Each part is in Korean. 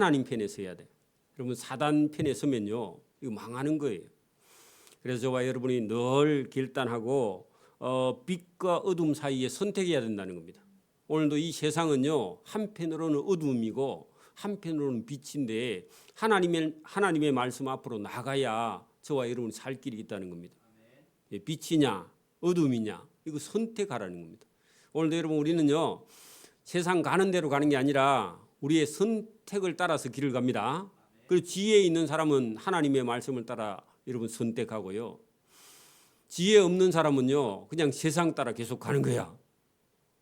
하나님 편에 서야 돼. 여러분 사단 편에 서면요 이거 망하는 거예요. 그래서 저와 여러분이 늘 결단하고 빛과 어둠 사이에 선택해야 된다는 겁니다. 오늘도 이 세상은요 한편으로는 어둠이고 한편으로는 빛인데 하나님의 말씀 앞으로 나가야 저와 여러분 살 길이 있다는 겁니다. 빛이냐 어둠이냐 이거 선택하라는 겁니다. 오늘도 여러분 우리는요 세상 가는 대로 가는 게 아니라 우리의 선택을 따라서 길을 갑니다. 그리고 지혜에 있는 사람은 하나님의 말씀을 따라 여러분 선택하고요. 지혜 없는 사람은요 그냥 세상 따라 계속 가는 거야.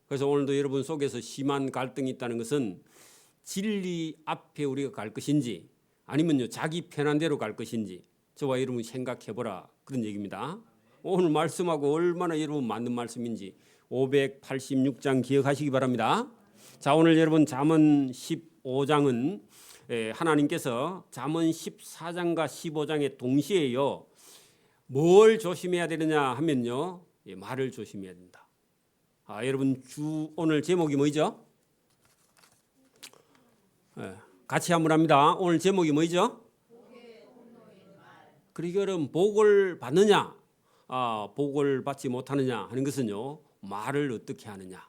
그래서 오늘도 여러분 속에서 심한 갈등이 있다는 것은 진리 앞에 우리가 갈 것인지 아니면요 자기 편한 대로 갈 것인지 저와 여러분 생각해보라 그런 얘기입니다. 오늘 말씀하고 얼마나 여러분 맞는 말씀인지 586장 기억하시기 바랍니다. 자 오늘 여러분 잠언 15장은 하나님께서 잠언 14장과 15장에 동시에요 뭘 조심해야 되느냐 하면요 말을 조심해야 된다. 여러분 오늘 제목이 뭐죠? 같이 한번 합니다. 오늘 제목이 뭐죠? 그러니까 여러분 복을 받느냐 복을 받지 못하느냐 하는 것은요 말을 어떻게 하느냐.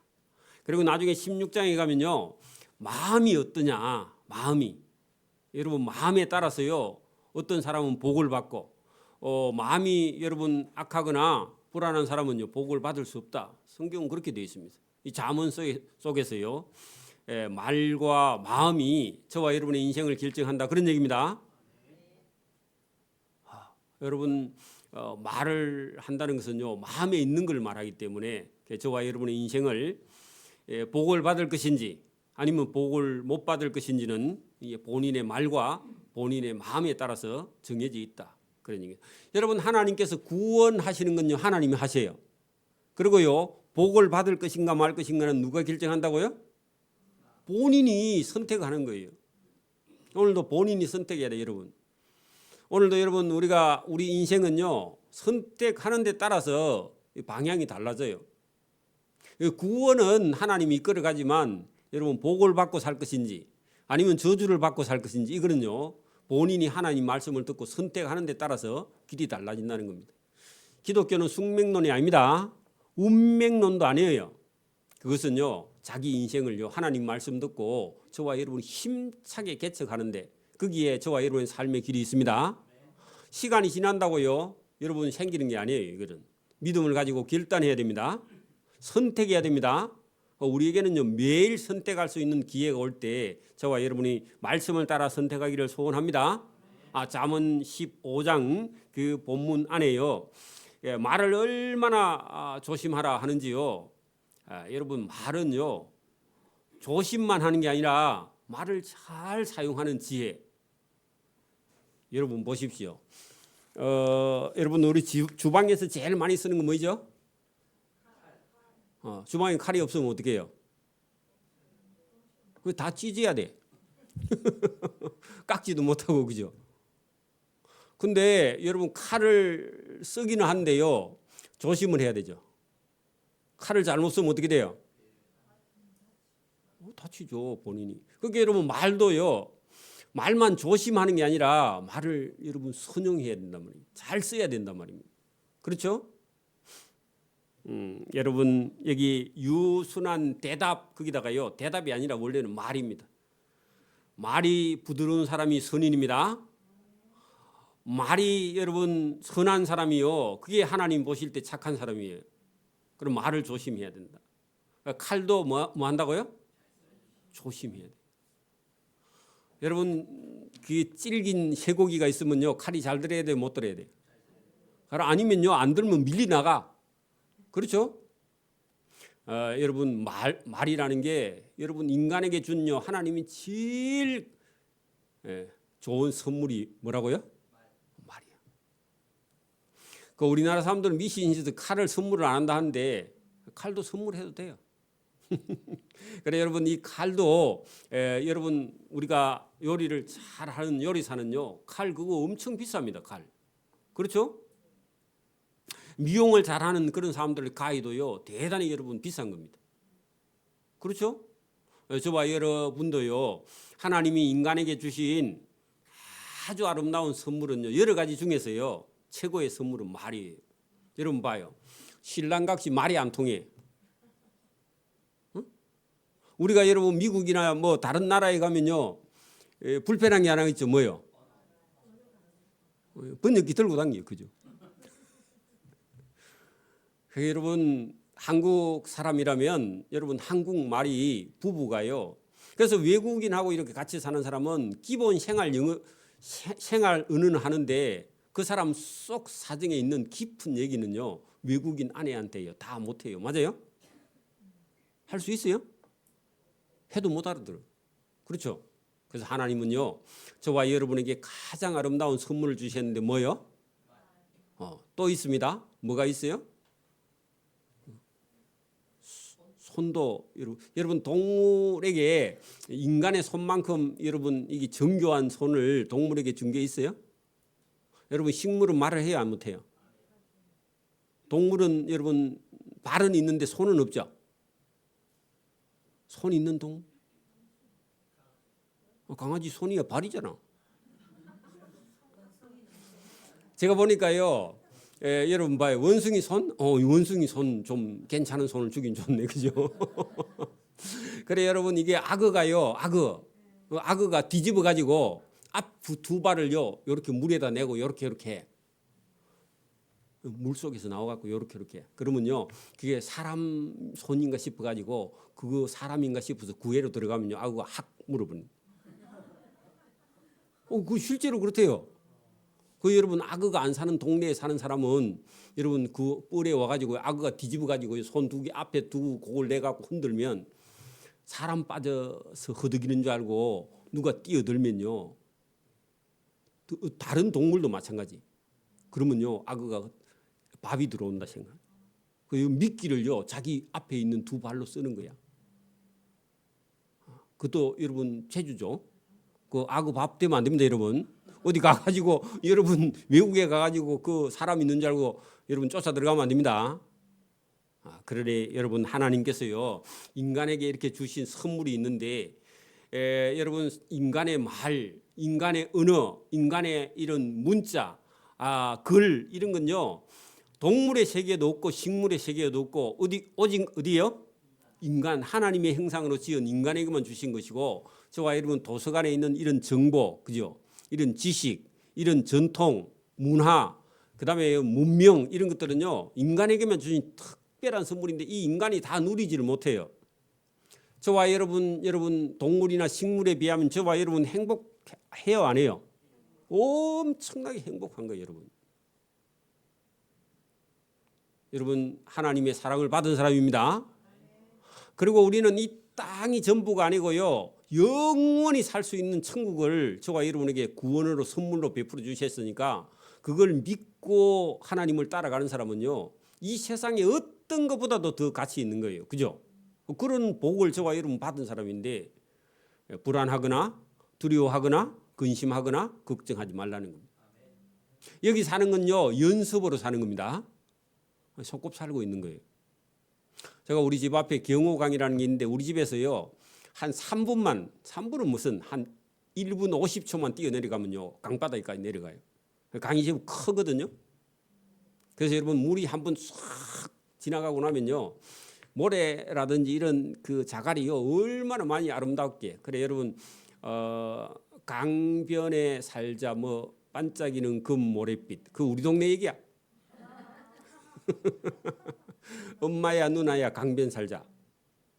그리고 나중에 16장에 가면요 마음이 어떠냐 마음이 여러분 마음에 따라서요 어떤 사람은 복을 받고 마음이 여러분 악하거나 불안한 사람은요 복을 받을 수 없다. 성경은 그렇게 되어 있습니다. 이 잠언 속에서요 말과 마음이 저와 여러분의 인생을 결정한다 그런 얘기입니다. 여러분 말을 한다는 것은요 마음에 있는 걸 말하기 때문에 저와 여러분의 인생을 복을 받을 것인지 아니면 복을 못 받을 것인지는 본인의 말과 본인의 마음에 따라서 정해져 있다. 그런 얘기예요. 여러분 하나님께서 구원하시는 건요 하나님이 하세요. 그리고요 복을 받을 것인가 말 것인가는 누가 결정한다고요? 본인이 선택하는 거예요. 오늘도 본인이 선택해야 돼요, 여러분. 오늘도 여러분 우리 인생은요 선택하는 데 따라서 방향이 달라져요. 구원은 하나님이 이끌어 가지만 여러분 복을 받고 살 것인지 아니면 저주를 받고 살 것인지 이거는요 본인이 하나님 말씀을 듣고 선택하는 데 따라서 길이 달라진다는 겁니다. 기독교는 숙명론이 아닙니다. 운명론도 아니에요. 그것은요 자기 인생을요 하나님 말씀 듣고 저와 여러분이 힘차게 개척하는데 거기에 저와 여러분의 삶의 길이 있습니다. 시간이 지난다고요 여러분 생기는 게 아니에요. 이거는 믿음을 가지고 결단해야 됩니다. 선택해야 됩니다. 우리에게는요 매일 선택할 수 있는 기회가 올 때 저와 여러분이 말씀을 따라 선택하기를 소원합니다. 잠언 15장 그 본문 안에요 말을 얼마나 조심하라 하는지요. 여러분 말은요 조심만 하는 게 아니라 말을 잘 사용하는 지혜. 여러분 보십시오. 여러분 우리 주방에서 제일 많이 쓰는 건 뭐죠? 주방에 칼이 없으면 어떻게 해요? 그거 다 찢어야 돼. 깎지도 못하고 그죠? 근데 여러분 칼을 쓰기는 한데요 조심을 해야 되죠. 칼을 잘못 쓰면 어떻게 돼요? 다치죠 본인이. 그러니까 여러분 말도요 말만 조심하는 게 아니라 말을 여러분 선용해야 된단 말이에요. 잘 써야 된단 말입니다. 그렇죠? 여러분 여기 유순한 대답 거기다가요 대답이 아니라 원래는 말입니다. 말이 부드러운 사람이 선인입니다. 말이 여러분 선한 사람이요 그게 하나님 보실 때 착한 사람이에요. 그럼 말을 조심해야 된다. 칼도 뭐 한다고요? 조심해야 돼. 여러분 그 질긴 쇠고기가 있으면요 칼이 잘 들어야 돼 못 들어야 돼? 아니면요 안 들면 밀리 나가. 그렇죠? 여러분 말이라는 게 여러분 인간에게 준요 하나님이 제일 좋은 선물이 뭐라고요? 말이야. 그 우리나라 사람들은 미신인지도 칼을 선물을 안 한다 하는데 칼도 선물해도 돼요. 그래 여러분 이 칼도 여러분 우리가 요리를 잘하는 요리사는요 칼 그거 엄청 비쌉니다. 칼. 그렇죠? 미용을 잘하는 그런 사람들의 가위도요 대단히 여러분 비싼 겁니다. 그렇죠? 저와 여러분도요, 하나님이 인간에게 주신 아주 아름다운 선물은요, 여러 가지 중에서요, 최고의 선물은 말이에요. 여러분 봐요. 신랑같이 말이 안 통해. 응? 우리가 여러분 미국이나 뭐 다른 나라에 가면요, 불편한 게 하나 있죠. 뭐요? 번역기 들고 다녀요. 그죠? 여러분 한국 사람이라면 여러분 한국말이 부부가요. 그래서 외국인하고 이렇게 같이 사는 사람은 기본 생활 언어는 하는데 그 사람 속 사정에 있는 깊은 얘기는요, 외국인 아내한테요 다 못해요. 맞아요? 할 수 있어요? 해도 못 알아들어. 그렇죠? 그래서 하나님은요, 저와 여러분에게 가장 아름다운 선물을 주셨는데 뭐요? 또 있습니다. 뭐가 있어요? 손도. 여러분 동물에게 인간의 손만큼 여러분 이게 정교한 손을 동물에게 준 게 있어요? 여러분 식물은 말을 해야 안 못해요? 동물은 여러분 발은 있는데 손은 없죠? 손 있는 동물? 강아지 손이야 발이잖아. 제가 보니까요, 여러분 봐요. 원숭이 손? 원숭이 손 좀 괜찮은 손을 주긴 좋네. 그죠? 그래 여러분 이게 악어가요. 악어가 뒤집어 가지고 앞 두 발을요. 이렇게 물에다 내고 이렇게 물 속에서 나와 갖고 이렇게 그러면요. 그게 사람 손인가 싶어 가지고 그거 사람인가 싶어서 구애로 들어가면요. 악어가 확 물어버린. 그 실제로 그렇대요. 그 여러분 악어가 안 사는 동네에 사는 사람은 여러분 그 뻘에 와가지고 악어가 뒤집어 가지고 손 두 개 앞에 두고 그걸 내갖고 흔들면 사람 빠져서 허덕이는 줄 알고 누가 뛰어들면요, 다른 동물도 마찬가지. 그러면요 악어가 밥이 들어온다 생각. 그 미끼를요 자기 앞에 있는 두 발로 쓰는 거야. 그것도 여러분 체주죠. 그 악어 밥 되면 안 됩니다, 여러분. 어디 가가지고 여러분 외국에 가가지고 그 사람 있는 줄 알고 여러분 쫓아 들어가면 안 됩니다. 그러래 여러분 하나님께서요 인간에게 이렇게 주신 선물이 있는데, 여러분 인간의 말, 인간의 언어, 인간의 이런 문자, 글 이런 건요 동물의 세계에도 없고 식물의 세계에도 없고 오직 어디요? 인간 하나님의 형상으로 지은 인간에게만 주신 것이고, 저와 여러분 도서관에 있는 이런 정보, 그죠? 이런 지식, 이런 전통, 문화, 그다음에 문명 이런 것들은요 인간에게만 주신 특별한 선물인데 이 인간이 다 누리지를 못해요. 저와 여러분 동물이나 식물에 비하면 저와 여러분 행복해요, 안 해요? 엄청나게 행복한 거예요, 여러분. 여러분 하나님의 사랑을 받은 사람입니다. 그리고 우리는 이 땅이 전부가 아니고요, 영원히 살 수 있는 천국을 저와 여러분에게 구원으로 선물로 베풀어 주셨으니까 그걸 믿고 하나님을 따라가는 사람은요 이 세상에 어떤 것보다도 더 가치 있는 거예요. 그죠? 그런 복을 저와 여러분 받은 사람인데 불안하거나 두려워하거나 근심하거나 걱정하지 말라는 겁니다. 여기 사는 건요 연습으로 사는 겁니다. 속고 살고 있는 거예요. 제가 우리 집 앞에 경호강이라는 게 있는데 우리 집에서요 한 3분은 무슨 한 1분 50초만 뛰어내려가면요 강바닥까지 내려가요. 강이 지금 크거든요. 그래서 여러분 물이 한번 싹 지나가고 나면요 모래라든지 이런 그 자갈이요 얼마나 많이 아름답게. 그래 여러분 강변에 살자 뭐 반짝이는 금 모래빛, 그 우리 동네 얘기야. 엄마야 누나야 강변 살자.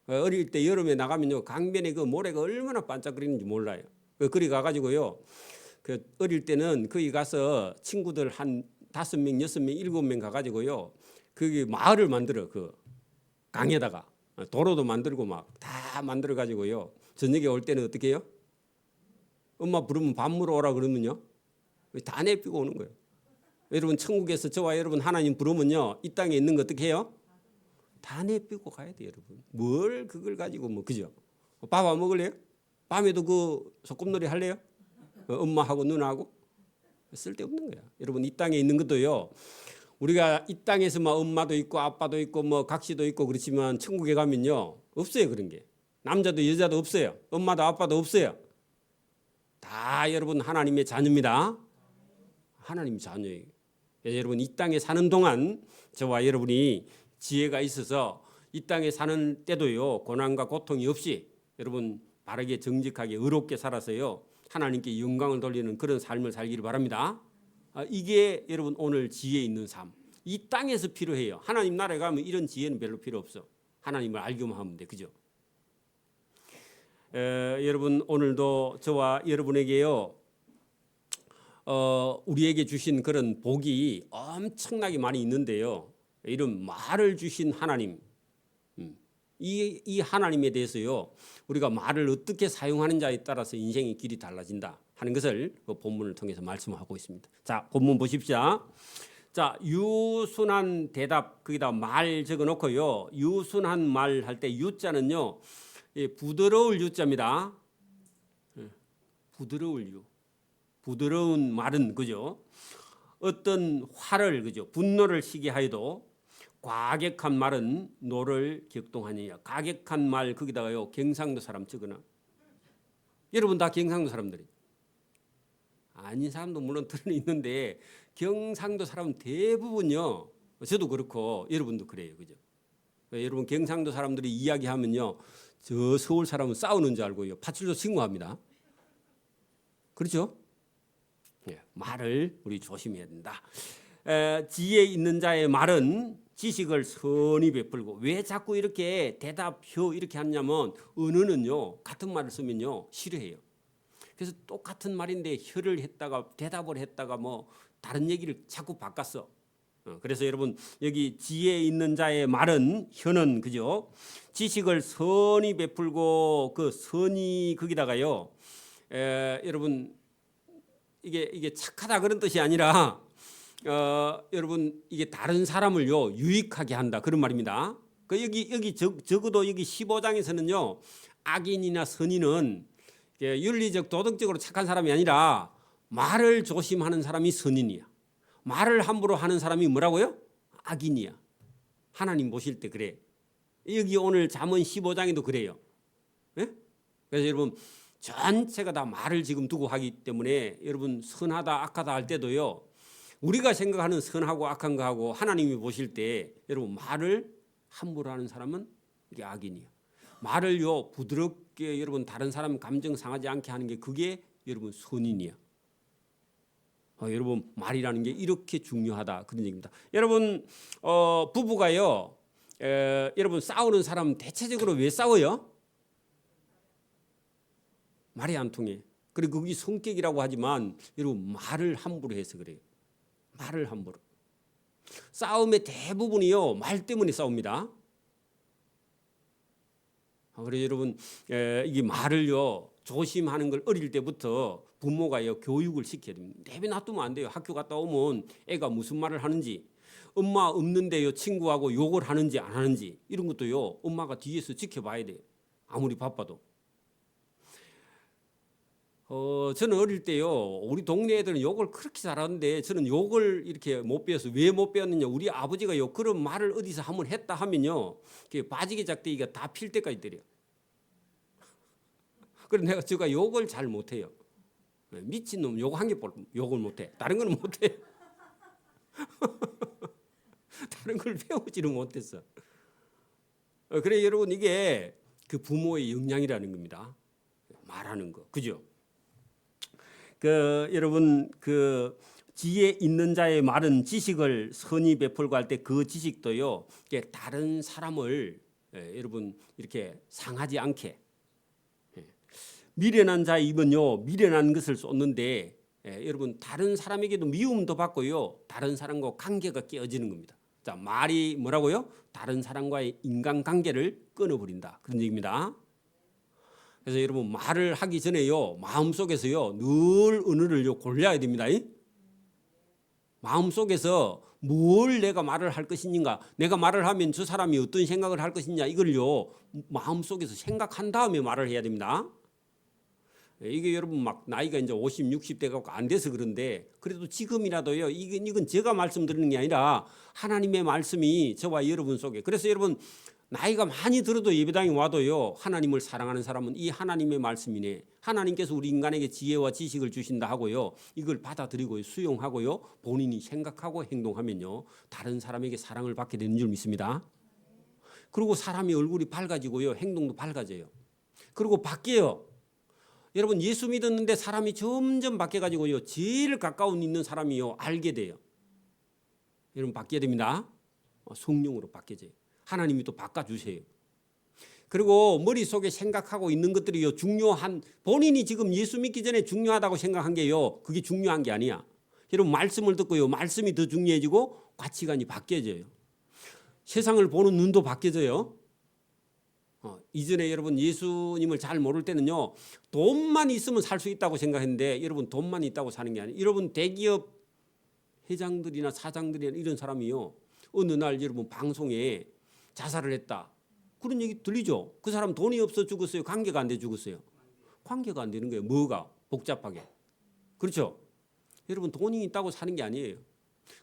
어릴 때 여름에 나가면요 강변에 그 모래가 얼마나 반짝거리는지 몰라요. 그리 가가지고요 그 어릴 때는 거기 가서 친구들 한 5명, 6명, 7명 가가지고요 거기 마을을 만들어. 그 강에다가 도로도 만들고 막 다 만들어 가지고요 저녁에 올 때는 어떻게 해요? 엄마 부르면 밥 먹으러 오라 그러면요 다 내피고 오는 거예요. 여러분 천국에서 저와 여러분 하나님 부르면요 이 땅에 있는 거 어떻게 해요? 다 내피고 가야 돼요, 여러분. 뭘 그걸 가지고 뭐 그죠? 밥 안 먹을래요? 밤에도 그 소꿉놀이 할래요? 엄마하고 누나하고? 쓸데없는 거야. 여러분 이 땅에 있는 것도요 우리가 이 땅에서만 엄마도 있고 아빠도 있고 뭐 각시도 있고 그렇지만 천국에 가면요 없어요, 그런 게. 남자도 여자도 없어요. 엄마도 아빠도 없어요. 다 여러분 하나님의 자녀입니다. 하나님 자녀예요. 여러분 이 땅에 사는 동안 저와 여러분이 지혜가 있어서 이 땅에 사는 때도요 고난과 고통이 없이 여러분 바르게 정직하게 의롭게 살아서요 하나님께 영광을 돌리는 그런 삶을 살기를 바랍니다. 이게 여러분 오늘 지혜 있는 삶. 이 땅에서 필요해요. 하나님 나라에 가면 이런 지혜는 별로 필요 없어. 하나님을 알기만 하면 돼. 그죠? 여러분 오늘도 저와 여러분에게요 우리에게 주신 그런 복이 엄청나게 많이 있는데요. 이런 말을 주신 하나님, 이 하나님에 대해서요 우리가 말을 어떻게 사용하는지에 따라서 인생의 길이 달라진다 하는 것을 그 본문을 통해서 말씀하고 있습니다. 자, 본문 보십시오. 자, 유순한 대답 거기다 말 적어놓고요. 유순한 말 할 때 유자는요 부드러울 유자입니다. 부드러울 유. 부드러운 말은 그죠? 어떤 화를 그죠? 분노를 시게 하여도 과격한 말은 노를 격동하느냐. 과격한 말 거기다가요 경상도 사람 적으나. 여러분 다 경상도 사람들이. 아닌 사람도 물론 들어 있는데 경상도 사람은 대부분요. 저도 그렇고 여러분도 그래요, 그죠? 여러분 경상도 사람들이 이야기하면요, 저 서울 사람은 싸우는 줄 알고요 파출소 신고합니다. 그렇죠? 예, 말을 우리 조심해야 된다. 지혜 있는 자의 말은 지식을 선히 베풀고 왜 자꾸 이렇게 대답효 이렇게 하냐면 언어는요 같은 말을 쓰면요 싫어해요. 그래서 똑같은 말인데 혀를 했다가 대답을 했다가 뭐 다른 얘기를 자꾸 바꿨어. 그래서 여러분 여기 지혜 있는 자의 말은 혀는 그죠? 지식을 선히 베풀고 그 선히 거기다가요. 여러분 이게 착하다 그런 뜻이 아니라 여러분 이게 다른 사람을요 유익하게 한다 그런 말입니다. 그 여기 적어도 여기 15장에서는요 악인이나 선인은 윤리적 도덕적으로 착한 사람이 아니라 말을 조심하는 사람이 선인이야. 말을 함부로 하는 사람이 뭐라고요? 악인이야. 하나님 보실 때 그래. 여기 오늘 잠언 15장에도 그래요. 네? 그래서 여러분 전체가 다 말을 지금 두고 하기 때문에 여러분 선하다 악하다 할 때도요 우리가 생각하는 선하고 악한 거하고 하나님이 보실 때 여러분 말을 함부로 하는 사람은 이게 악인이야. 말을요 부드럽게 여러분 다른 사람 감정 상하지 않게 하는 게 그게 여러분 선인이야. 여러분 말이라는 게 이렇게 중요하다 그런 얘기입니다. 여러분 부부가요 여러분 싸우는 사람 대체적으로 왜 싸워요? 말이 안 통해. 그리고 그게 성격이라고 하지만 여러분 말을 함부로 해서 그래요. 말을 함부로. 싸움의 대부분이요 말 때문에 싸웁니다. 그래서 여러분 이게 말을요 조심하는 걸 어릴 때부터 부모가요 교육을 시켜야 됩니다. 내비 놔두면 안 돼요. 학교 갔다 오면 애가 무슨 말을 하는지, 엄마 없는데요 친구하고 욕을 하는지 안 하는지 이런 것도요 엄마가 뒤에서 지켜봐야 돼요. 아무리 바빠도. 저는 어릴 때요 우리 동네 애들은 욕을 그렇게 잘하는데 저는 욕을 이렇게 못 배워서 왜 못 배웠느냐. 우리 아버지가요 그런 말을 어디서 한번 했다 하면요 바지기 작대기가 다 필 때까지 때려요. 그래서 제가 욕을 잘 못해요. 미친놈 욕 한 개 욕을 못해. 다른 건 못해. 다른 걸 배우지를 못했어. 그래 여러분 이게 그 부모의 역량이라는 겁니다. 말하는 거 그죠? 여러분 지혜 있는 자의 말은 지식을 선히 베풀고 할 때 그 지식도요 다른 사람을 여러분 이렇게 상하지 않게. 미련한 자의 입은요 미련한 것을 쏟는데 여러분 다른 사람에게도 미움도 받고요 다른 사람과 관계가 깨어지는 겁니다. 자 말이 뭐라고요? 다른 사람과의 인간관계를 끊어버린다 그런 얘기입니다. 그래서 여러분 말을 하기 전에요 마음속에서요 늘 언어를요 골라야 됩니다. 마음속에서 뭘 내가 말을 할 것인가, 내가 말을 하면 저 사람이 어떤 생각을 할 것이냐 이걸요 마음속에서 생각한 다음에 말을 해야 됩니다. 이게 여러분 막 나이가 이제 50, 60대 갖고 안 돼서 그런데 그래도 지금이라도요 이건 제가 말씀드리는 게 아니라 하나님의 말씀이 저와 여러분 속에. 그래서 여러분 나이가 많이 들어도 예배당에 와도요, 하나님을 사랑하는 사람은 이 하나님의 말씀이네, 하나님께서 우리 인간에게 지혜와 지식을 주신다 하고요, 이걸 받아들이고 수용하고요, 본인이 생각하고 행동하면요, 다른 사람에게 사랑을 받게 되는 줄 믿습니다. 그리고 사람이 얼굴이 밝아지고요, 행동도 밝아져요. 그리고 바뀌어요. 여러분, 예수 믿었는데 사람이 점점 바뀌어가지고요, 제일 가까운 있는 사람이요, 알게 돼요. 여러분, 바뀌어야 됩니다. 성령으로 바뀌어져요. 하나님이 또 바꿔주세요. 그리고 머릿속에 생각하고 있는 것들이요, 중요한, 본인이 지금 예수 믿기 전에 중요하다고 생각한 게요, 그게 중요한 게 아니야. 여러분, 말씀을 듣고요, 말씀이 더 중요해지고 가치관이 바뀌어져요. 세상을 보는 눈도 바뀌어져요. 이전에 여러분 예수님을 잘 모를 때는요, 돈만 있으면 살 수 있다고 생각했는데, 여러분 돈만 있다고 사는 게 아니에요. 여러분 대기업 회장들이나 사장들이나 이런 사람이요, 어느 날 여러분 방송에 자살을 했다, 그런 얘기 들리죠? 그 사람 돈이 없어 죽었어요? 관계가 안 돼 죽었어요? 관계가 안 되는 거예요. 뭐가? 복잡하게. 그렇죠? 여러분, 돈이 있다고 사는 게 아니에요.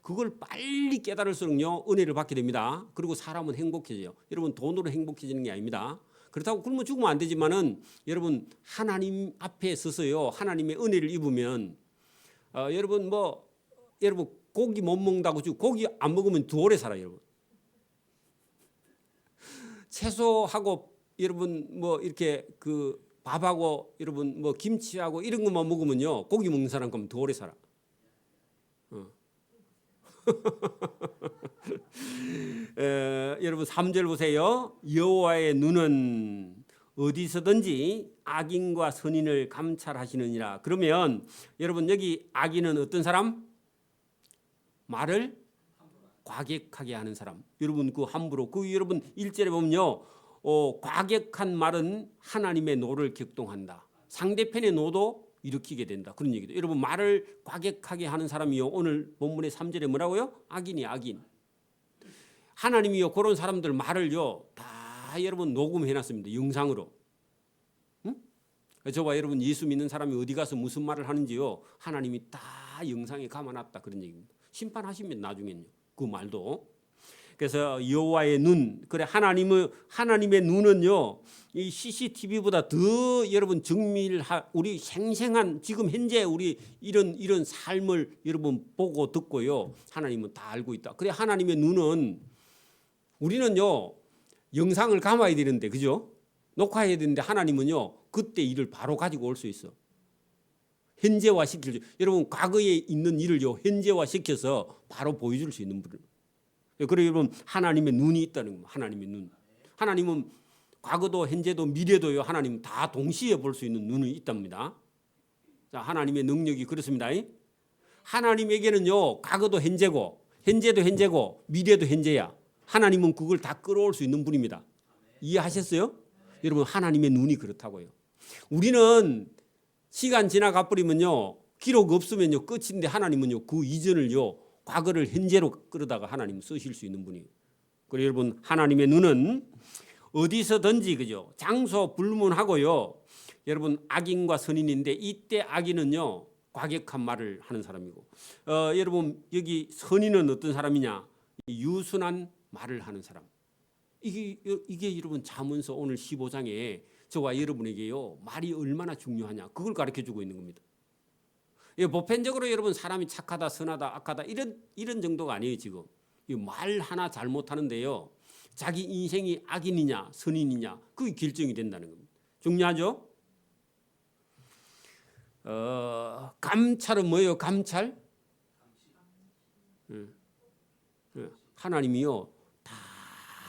그걸 빨리 깨달을수록요, 은혜를 받게 됩니다. 그리고 사람은 행복해져요. 여러분, 돈으로 행복해지는 게 아닙니다. 그렇다고 굶어 죽으면 안 되지만은, 여러분 하나님 앞에 서서요, 하나님의 은혜를 입으면, 여러분 여러분 고기 못 먹는다고 지금 고기 안 먹으면 더 오래 살아요, 여러분. 채소하고 여러분 이렇게 그 밥하고 여러분 김치하고 이런 것만 먹으면요, 고기 먹는 사람 그럼 더 오래 살아. 여러분 3절 보세요. 여호와의 눈은 어디서든지 악인과 선인을 감찰하시느니라. 그러면 여러분, 여기 악인은 어떤 사람? 말을 과격하게 하는 사람. 여러분 그 함부로, 그 여러분 1절에 보면요, 과격한 말은 하나님의 노를 격동한다. 상대편의 노도 일으키게 된다, 그런 얘기도. 여러분, 말을 과격하게 하는 사람이요, 오늘 본문의 3절에 뭐라고요? 악인이 악인. 하나님이요, 그런 사람들 말을요 다 여러분 녹음해놨습니다, 영상으로. 응? 저와 여러분 예수 믿는 사람이 어디 가서 무슨 말을 하는지요, 하나님이 다 영상에 감아놨다, 그런 얘기입니다. 심판하시면 나중에는요, 그 말도. 그래서 여호와의 눈, 그래, 하나님의 눈은요, 이 CCTV보다 더 여러분 우리 생생한 지금 현재 우리 이런 삶을 여러분 보고 듣고요, 하나님은 다 알고 있다. 그래, 하나님의 눈은, 우리는요 영상을 감아야 되는데, 그죠? 녹화해야 되는데, 하나님은요 그때 일을 바로 가지고 올 수 있어. 현재화 시킬, 여러분 과거에 있는 일을요 현재화 시켜서 바로 보여줄 수 있는 분을. 그래, 여러분 하나님의 눈이 있다는 겁니다. 하나님의 눈. 하나님은 과거도 현재도 미래도요, 하나님 다 동시에 볼 수 있는 눈이 있답니다. 자, 하나님의 능력이 그렇습니다. 하나님에게는요 과거도 현재고, 현재도 현재고, 미래도 현재야. 하나님은 그걸 다 끌어올 수 있는 분입니다. 이해하셨어요? 여러분, 하나님의 눈이 그렇다고요. 우리는 시간 지나가 버리면요, 기록 없으면요 끝인데, 하나님은요 그 이전을요, 과거를 현재로 끌어다가 하나님 쓰실 수 있는 분이에요. 그리고 여러분, 하나님의 눈은 어디서든지, 그죠, 장소 불문하고요, 여러분 악인과 선인인데, 이때 악인은요 과격한 말을 하는 사람이고, 여러분 여기 선인은 어떤 사람이냐? 유순한 말을 하는 사람. 이게 여러분 잠언서 오늘 15장에 저와 여러분에게요 말이 얼마나 중요하냐, 그걸 가르쳐주고 있는 겁니다. 보편적으로 여러분 사람이 착하다, 선하다, 악하다 이런 정도가 아니에요. 지금 말 하나 잘못하는데요, 자기 인생이 악인이냐 선인이냐 그게 결정이 된다는 겁니다. 중요하죠? 감찰은 뭐예요? 감찰? 하나님이요 다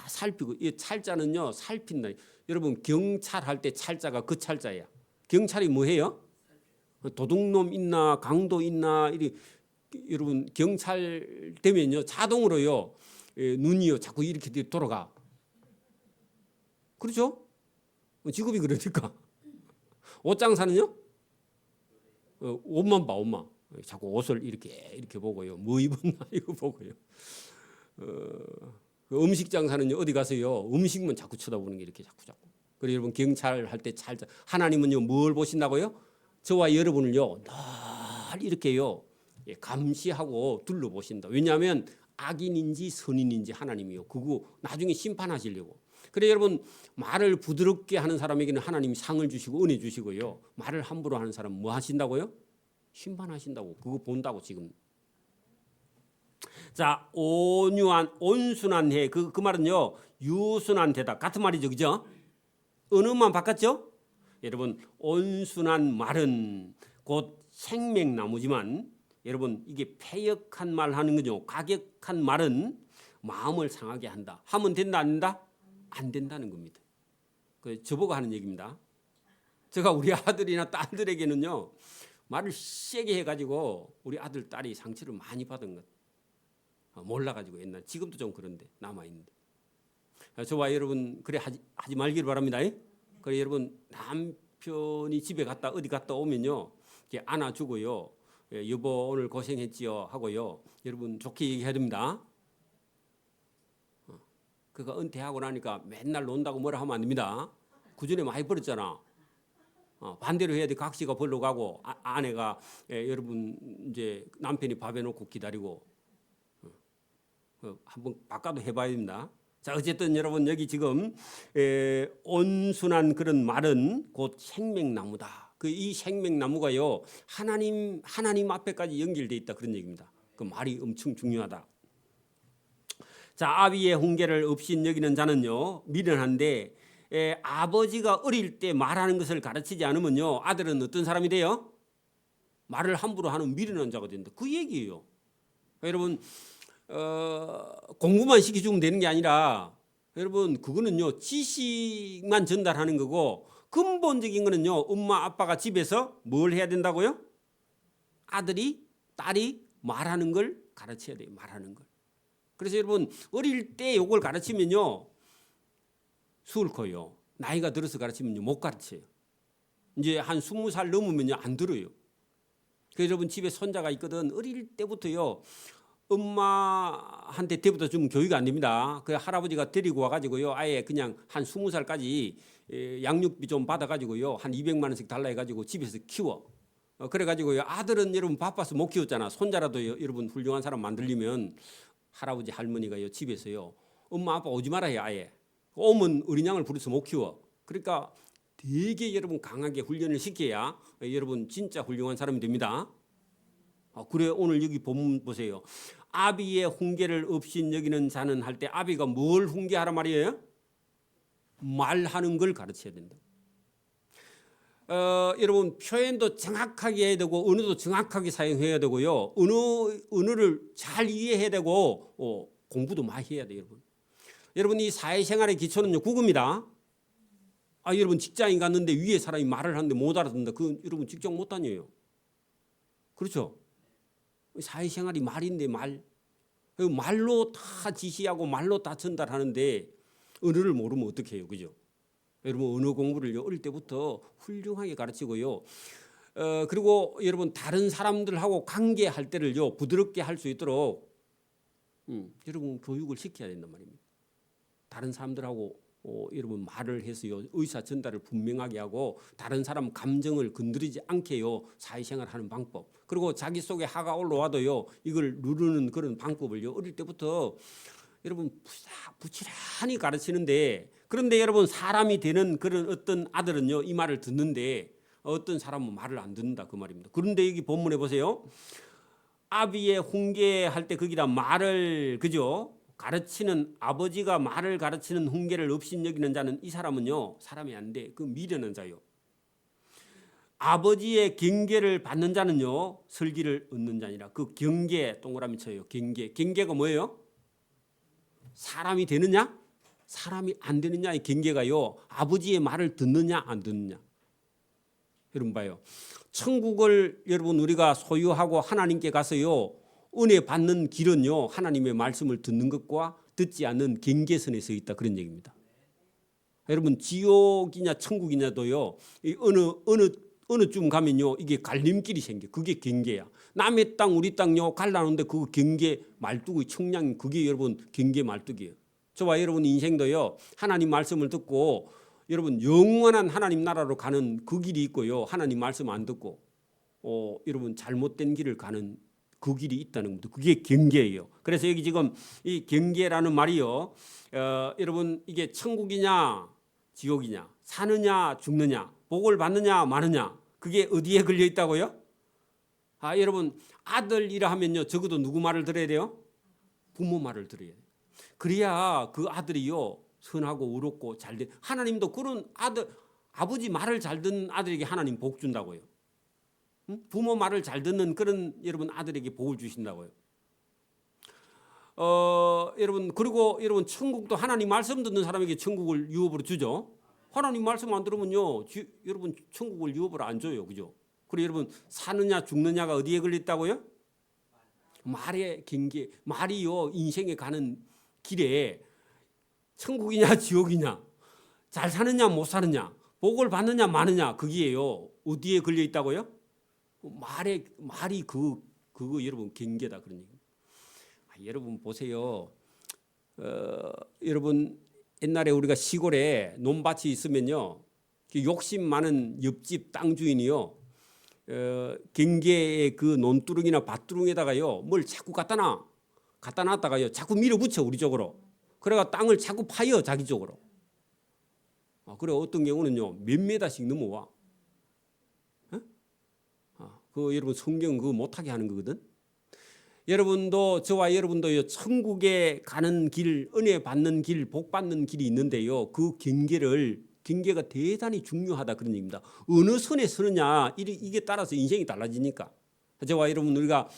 살피고, 이 찰자는요 살핀다. 여러분 경찰할 때 찰자가 그 찰자야. 경찰이 뭐해요? 도둑놈 있나 강도 있나, 여러분 경찰 되면요 자동으로요 눈이요 자꾸 이렇게 돌아가. 그렇죠? 직업이 그러니까. 옷장사는요 옷만 봐, 옷만. 자꾸 옷을 이렇게 보고요, 뭐 입었나 이거 보고요. 음식 장사는요 어디 가서요 음식만 자꾸 쳐다보는 게 이렇게 자꾸. 그리고 여러분 경찰할 때 찰자, 하나님은요 뭘 보신다고요? 저와 여러분을요 늘 이렇게요 감시하고 둘러보신다. 왜냐하면 악인인지 선인인지 하나님이요 그거 나중에 심판하시려고. 그래 여러분 말을 부드럽게 하는 사람에게는 하나님이 상을 주시고 은혜 주시고요. 말을 함부로 하는 사람 뭐 하신다고요? 심판하신다고. 그거 본다고 지금. 자, 온유한 온순한 해. 그 말은요. 유순한 대답 같은 말이죠. 그죠? 언어만 바꿨죠? 여러분 온순한 말은 곧 생명나무지만 여러분 이게 패역한 말 하는 거죠. 과격한 말은 마음을 상하게 한다. 하면 된다 안 된다? 안 된다는 겁니다. 그 저보고 하는 얘기입니다. 제가 우리 아들이나 딸들에게는요. 말을 세게 해가지고 우리 아들 딸이 상처를 많이 받은 것. 몰라가지고 옛날 지금도 좀 그런데 남아있는데. 저와 여러분 그래 하지 말기를 바랍니다. 그래 여러분 남편이 집에 갔다 어디 갔다 오면요. 이렇게 안아주고요. 여보 오늘 고생했지요 하고요. 여러분 좋게 얘기해야 됩니다. 그가 은퇴하고 나니까 맨날 논다고 뭐라 하면 안 됩니다. 그전에 많이 벌었잖아. 반대로 해야 돼. 각시가 벌러 가고 아내가 여러분 이제 남편이 밥 해놓고 기다리고 한번 바꿔도 해봐야 됩니다. 자 어쨌든 여러분 여기 지금 온순한 그런 말은 곧 생명나무다. 그 이 생명나무가요 하나님 앞에까지 연결돼 있다 그런 얘기입니다. 그 말이 엄청 중요하다. 자 아비의 훈계를 없인 여기는 자는요 미련한데 아버지가 어릴 때 말하는 것을 가르치지 않으면요 아들은 어떤 사람이 돼요? 말을 함부로 하는 미련한 자가 된다. 그 얘기예요. 여러분 공부만 시켜주면 되는 게 아니라 여러분 그거는요 지식만 전달하는 거고 근본적인 거는요 엄마 아빠가 집에서 뭘 해야 된다고요? 아들이 딸이 말하는 걸 가르쳐야 돼요. 말하는 걸. 그래서 여러분 어릴 때 이걸 가르치면요 수월커요. 나이가 들어서 가르치면요 못 가르쳐요. 이제 한 20살 넘으면요 안 들어요. 그래서 여러분 집에 손자가 있거든. 어릴 때부터요 엄마한테 때부터 좀 교육이 안 됩니다. 그 할아버지가 데리고 와가지고요 아예 그냥 한 20살까지 양육비 좀 받아가지고요 한 200만 원씩 달라 해가지고 집에서 키워. 그래가지고요 아들은 여러분 바빠서 못 키웠잖아. 손자라도 여러분 훌륭한 사람 만들려면 할아버지 할머니가요 집에서요 엄마 아빠 오지 마라 해 아예. 오면 어린 양을 부려서 못 키워. 그러니까 되게 여러분 강하게 훈련을 시켜야 여러분 진짜 훌륭한 사람이 됩니다. 그래 오늘 여기 본문 보세요. 아비의 훈계를 없인 여기는 자는 할 때 아비가 뭘 훈계하라 말이에요? 말하는 걸 가르쳐야 된다. 여러분 표현도 정확하게 해야 되고 언어도 정확하게 사용해야 되고요. 언어를 잘 이해해야 되고 공부도 많이 해야 돼요. 여러분 이 사회생활의 기초는요 국어입니다. 여러분 직장인 갔는데 위에 사람이 말을 하는데 못 알아듣는다. 그 여러분 직장 못 다녀요. 그렇죠? 사회생활이 말인데 말로 다 지시하고 말로 다 전달하는데 언어를 모르면 어떻게 해요, 그죠? 여러분 언어 공부를 어릴 때부터 훌륭하게 가르치고요. 그리고 여러분 다른 사람들하고 관계할 때를요 부드럽게 할 수 있도록 여러분 교육을 시켜야 된단 말입니다. 다른 사람들하고 여러분 말을 해서요 의사 전달을 분명하게 하고 다른 사람 감정을 건드리지 않게요 사회생활하는 방법. 그리고 자기 속에 화가 올라와도요 이걸 누르는 그런 방법을요 어릴 때부터 여러분 부지런히 가르치는데 그런데 여러분 사람이 되는 그런 어떤 아들은요 이 말을 듣는데 어떤 사람은 말을 안 듣는다 그 말입니다. 그런데 여기 본문에 보세요. 아비의 훈계할 때 거기다 말을 그죠? 가르치는 아버지가 말을 가르치는 훈계를 없인 여기는 자는 이 사람은요 사람이 안 돼. 그 미련한 자요. 아버지의 경계를 받는 자는요 설기를 얻는 자니라. 그 경계 동그라미 쳐요. 경계가 뭐예요? 사람이 되느냐 사람이 안 되느냐의 경계가요 아버지의 말을 듣느냐 안 듣느냐. 여러분 봐요. 천국을 여러분 우리가 소유하고 하나님께 가서요 은혜 받는 길은요 하나님의 말씀을 듣는 것과 듣지 않는 경계선에 서 있다 그런 얘기입니다. 여러분 지옥이냐 천국이냐도요 어느 쯤 가면요 이게 갈림길이 생겨. 그게 경계야. 남의 땅 우리 땅요 갈라놓는데 그 경계 말뚝의 청량 그게 여러분 경계 말뚝이에요. 저와 여러분 인생도요 하나님 말씀을 듣고 여러분 영원한 하나님 나라로 가는 그 길이 있고요 하나님 말씀 안 듣고 여러분 잘못된 길을 가는 그 길이 있다는 겁니다. 그게 경계예요. 그래서 여기 지금 이 경계라는 말이요. 여러분 이게 천국이냐 지옥이냐 사느냐 죽느냐 복을 받느냐 마느냐 그게 어디에 걸려 있다고요? 여러분 아들이라 하면요 적어도 누구 말을 들어야 돼요? 부모 말을 들어야 돼요. 그래야 그 아들이요 선하고 의롭고 잘된 하나님도 그런 아들 아버지 말을 잘 듣는 아들에게 하나님 복 준다고요. 부모 말을 잘 듣는 그런 여러분 아들에게 복을 주신다고요. 여러분 그리고 여러분 천국도 하나님 말씀 듣는 사람에게 천국을 유업으로 주죠. 하나님 말씀 안 들으면요 여러분 천국을 유업으로 안 줘요, 그죠? 그리고 여러분 사느냐 죽느냐가 어디에 걸려 있다고요? 말의 경계, 말이요 인생에 가는 길에 천국이냐 지옥이냐 잘 사느냐 못 사느냐 복을 받느냐 마느냐 그게요 어디에 걸려 있다고요? 말이 그거 여러분 경계다 그런 얘기. 여러분 보세요. 여러분 옛날에 우리가 시골에 논밭이 있으면요 욕심 많은 옆집 땅 주인이요 경계의 그 논두렁이나 밭두렁에다가요 뭘 자꾸 갖다 놨다가요 자꾸 밀어붙여 우리 쪽으로. 그래가 땅을 자꾸 파여 자기 쪽으로. 그래 어떤 경우는요 몇 메다씩 넘어와. 그 여러분 성경 그거 못하게 하는 거거든. 여러분도 저와 여러분도요 천국에 가는 길, 은혜 받는 길, 복 받는 길이 있는데요. 그 경계가 대단히 중요하다 그런 얘기입니다. 어느 선에 서느냐 이게 따라서 인생이 달라지니까. 저와 여러분 우리가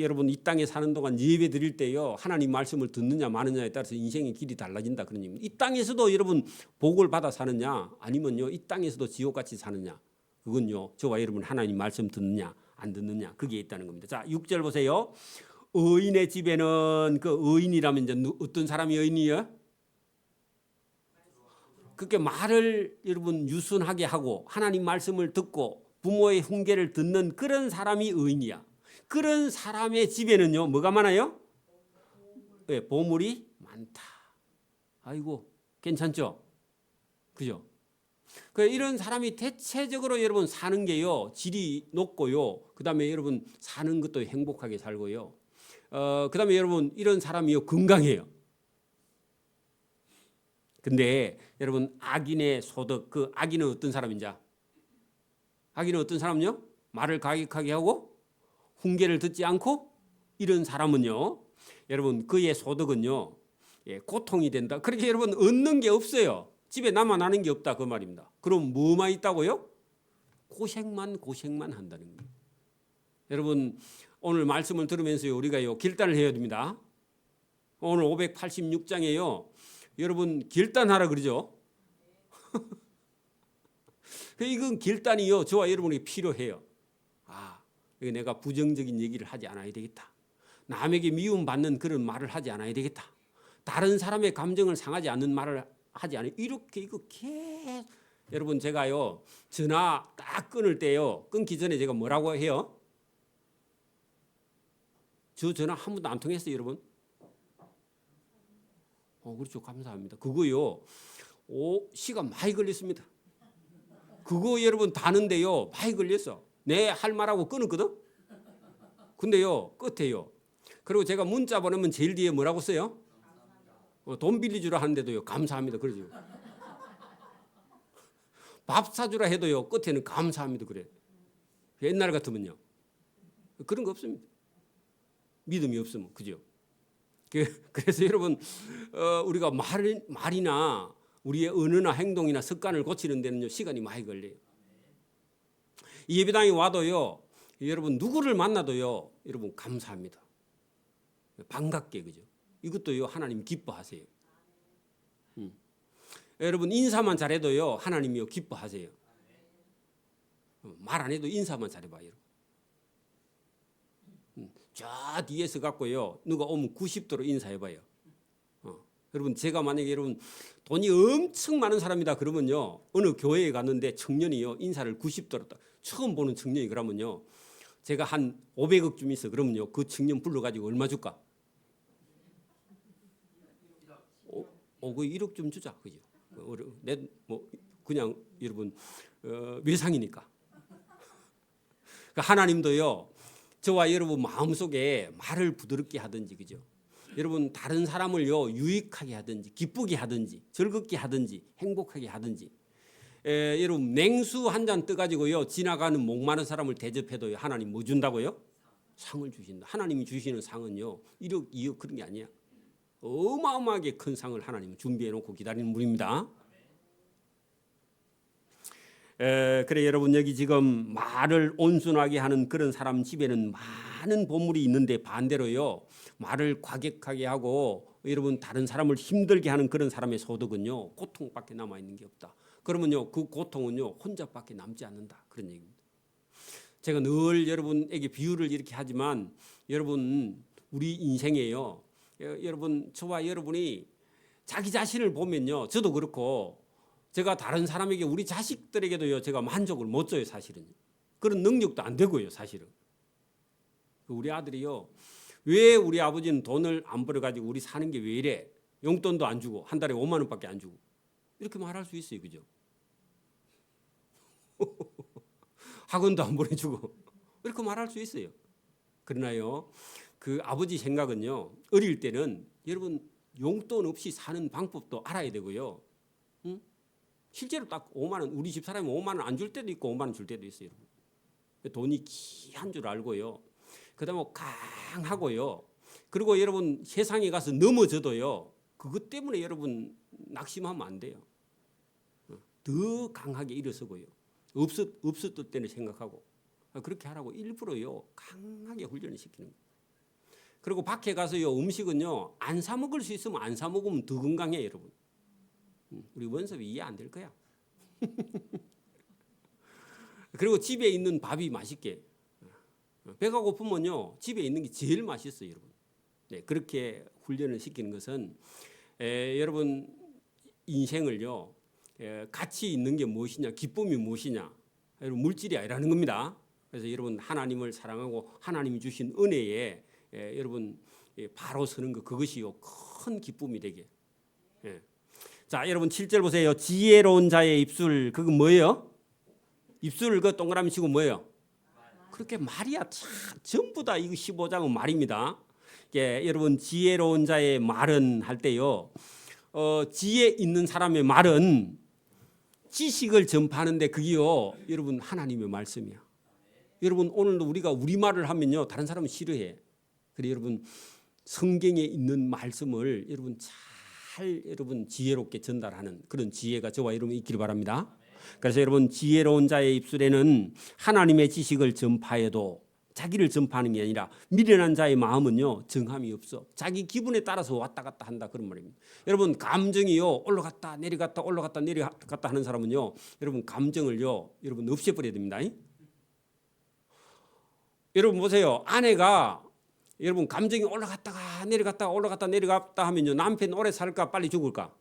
여러분 이 땅에 사는 동안 예배 드릴 때요 하나님 말씀을 듣느냐 마느냐에 따라서 인생의 길이 달라진다 그런 얘기입니다. 이 땅에서도 여러분 복을 받아 사느냐 아니면요 이 땅에서도 지옥같이 사느냐 그건요 저와 여러분 하나님 말씀 듣느냐 안 듣느냐 그게 있다는 겁니다. 자 6절 보세요. 의인의 집에는 그 의인이라면 이제 어떤 사람이 의인이에요? 그렇게 말을 여러분 유순하게 하고 하나님 말씀을 듣고 부모의 훈계를 듣는 그런 사람이 의인이야. 그런 사람의 집에는요 뭐가 많아요? 네, 보물이 많다. 아이고 괜찮죠? 그죠? 이런 사람이 대체적으로 여러분 사는 게요 질이 높고요. 그다음에 여러분 사는 것도 행복하게 살고요. 그다음에 여러분 이런 사람이요 건강해요. 근데 여러분 악인의 소득 그 악인은 어떤 사람인지 악인은 어떤 사람요? 말을 가격하게 하고 훈계를 듣지 않고 이런 사람은요 여러분 그의 소득은요 고통이 된다. 그렇게 여러분 얻는 게 없어요. 집에 남아나는 게 없다 그 말입니다. 그럼 뭐만 있다고요? 고생만 한다는 거예요. 여러분 오늘 말씀을 들으면서요 우리가요 결단을 해야 됩니다. 오늘 586장에요 여러분 결단하라 그러죠. 이건 결단이요 저와 여러분에게 필요해요. 이거 내가 부정적인 얘기를 하지 않아야 되겠다. 남에게 미움받는 그런 말을 하지 않아야 되겠다. 다른 사람의 감정을 상하지 않는 말을 하지 않아요. 이렇게 이거 계속 여러분 제가요 전화 딱 끊을 때요 끊기 전에 제가 뭐라고 해요? 저 전화 한 번도 안 통했어요 여러분. 그렇죠 감사합니다. 그거요 시간 많이 걸렸습니다. 그거 여러분 다는데요 많이 걸렸어. 내 할 말하고 끊었거든. 근데요 끝에요. 그리고 제가 문자 보내면 제일 뒤에 뭐라고 써요? 돈 빌려주라 하는데도요 감사합니다 그러죠. 밥 사주라 해도요 끝에는 감사합니다 그래. 옛날 같으면요 그런 거 없습니다. 믿음이 없으면 그죠. 그래서 여러분 우리가 말이나 우리의 언어나 행동이나 습관을 고치는 데는요 시간이 많이 걸려요. 이 예배당에 와도요 여러분 누구를 만나도요 여러분 감사합니다. 반갑게 그죠. 이것도요 하나님 기뻐하세요. 여러분 인사만 잘해도요 하나님이요 기뻐하세요. 말 안 해도 인사만 잘해봐요. 저 뒤에서 갖고요 누가 오면 90도로 인사해봐요. 여러분 제가 만약에 여러분 돈이 엄청 많은 사람이다 그러면요 어느 교회에 갔는데 청년이요 인사를 90도로 처음 보는 청년이 그러면요 제가 한 500억쯤 있어 그러면요 그 청년 불러가지고 얼마 줄까? 그 1억 좀 주자 그죠? 뭐 그냥 여러분 외상이니까. 하나님도요 저와 여러분 마음속에 말을 부드럽게 하든지, 그죠? 여러분 다른 사람을요 유익하게 하든지, 기쁘게 하든지, 즐겁게 하든지, 행복하게 하든지. 여러분 냉수 한 잔 떠가지고요 지나가는 목마른 사람을 대접해도요 하나님 뭐 준다고요? 상을 주신다. 하나님이 주시는 상은요 1억, 2억 그런 게 아니야. 어마어마하게 큰 상을 하나님은 준비해 놓고 기다리는 분입니다. 그래 여러분 여기 지금 말을 온순하게 하는 그런 사람 집에는 많은 보물이 있는데 반대로요 말을 과격하게 하고 여러분 다른 사람을 힘들게 하는 그런 사람의 소득은요 고통밖에 남아 있는 게 없다. 그러면요 그 고통은요 혼자밖에 남지 않는다 그런 얘기입니다. 제가 늘 여러분에게 비유를 이렇게 하지만 여러분 우리 인생에요 여러분 저와 여러분이 자기 자신을 보면요 저도 그렇고 제가 다른 사람에게 우리 자식들에게도요 제가 만족을 못 줘요 사실은. 그런 능력도 안 되고요 사실은. 우리 아들이요 왜 우리 아버지는 돈을 안 벌어가지고 우리 사는 게 왜 이래? 용돈도 안 주고 한 달에 5만 원밖에 안 주고 이렇게 말할 수 있어요, 그죠? 학원도 안 보내주고 이렇게 말할 수 있어요. 그러나요 그 아버지 생각은요 어릴 때는 여러분 용돈 없이 사는 방법도 알아야 되고요. 응? 실제로 딱 5만 원 우리 집 사람이 5만 원 안 줄 때도 있고 5만 원 줄 때도 있어요. 돈이 귀한 줄 알고요. 그다음에 강하고요. 그리고 여러분 세상에 가서 넘어져도요. 그것 때문에 여러분 낙심하면 안 돼요. 더 강하게 일어서고요. 없었을 때는 생각하고 그렇게 하라고 일부러요. 강하게 훈련을 시키는 거예요. 그리고 밖에 가서요. 음식은요. 안 사 먹을 수 있으면 안 사 먹으면 더 건강해요, 여러분. 우리 원섭이 이해 안 될 거야. 그리고 집에 있는 밥이 맛있게. 배가 고프면요. 집에 있는 게 제일 맛있어요, 여러분. 네, 그렇게 훈련을 시키는 것은 여러분 인생을요. 가치 있는 게 무엇이냐, 기쁨이 무엇이냐, 여러분 물질이 아니라는 겁니다. 그래서 여러분 하나님을 사랑하고 하나님이 주신 은혜에 여러분 바로 서는 것 그것이요 큰 기쁨이 되게. 자, 여러분 7절 보세요. 지혜로운 자의 입술 그건 뭐예요? 입술 그 동그라미 치고 뭐예요? 그렇게 말이야. 참, 전부 다 이거 15장은 말입니다. 여러분 지혜로운 자의 말은 할 때요. 지혜 있는 사람의 말은 지식을 전파하는데 그게요. 여러분 하나님의 말씀이야. 여러분 오늘도 우리가 우리말을 하면요. 다른 사람은 싫어해. 그래 여러분 성경에 있는 말씀을 여러분 잘 여러분 지혜롭게 전달하는 그런 지혜가 저와 여러분 있기를 바랍니다. 그래서 여러분 지혜로운 자의 입술에는 하나님의 지식을 전파해도 자기를 전파하는 게 아니라 미련한 자의 마음은요 정함이 없어. 자기 기분에 따라서 왔다 갔다 한다 그런 말입니다. 여러분 감정이요 올라갔다 내려갔다 올라갔다 내려갔다 하는 사람은요 여러분 감정을요 여러분 없애버려야 됩니다. 여러분 보세요. 아내가 여러분 감정이 올라갔다가 내려갔다가 올라갔다 내려갔다 하면요 남편 오래 살까 빨리 죽을까?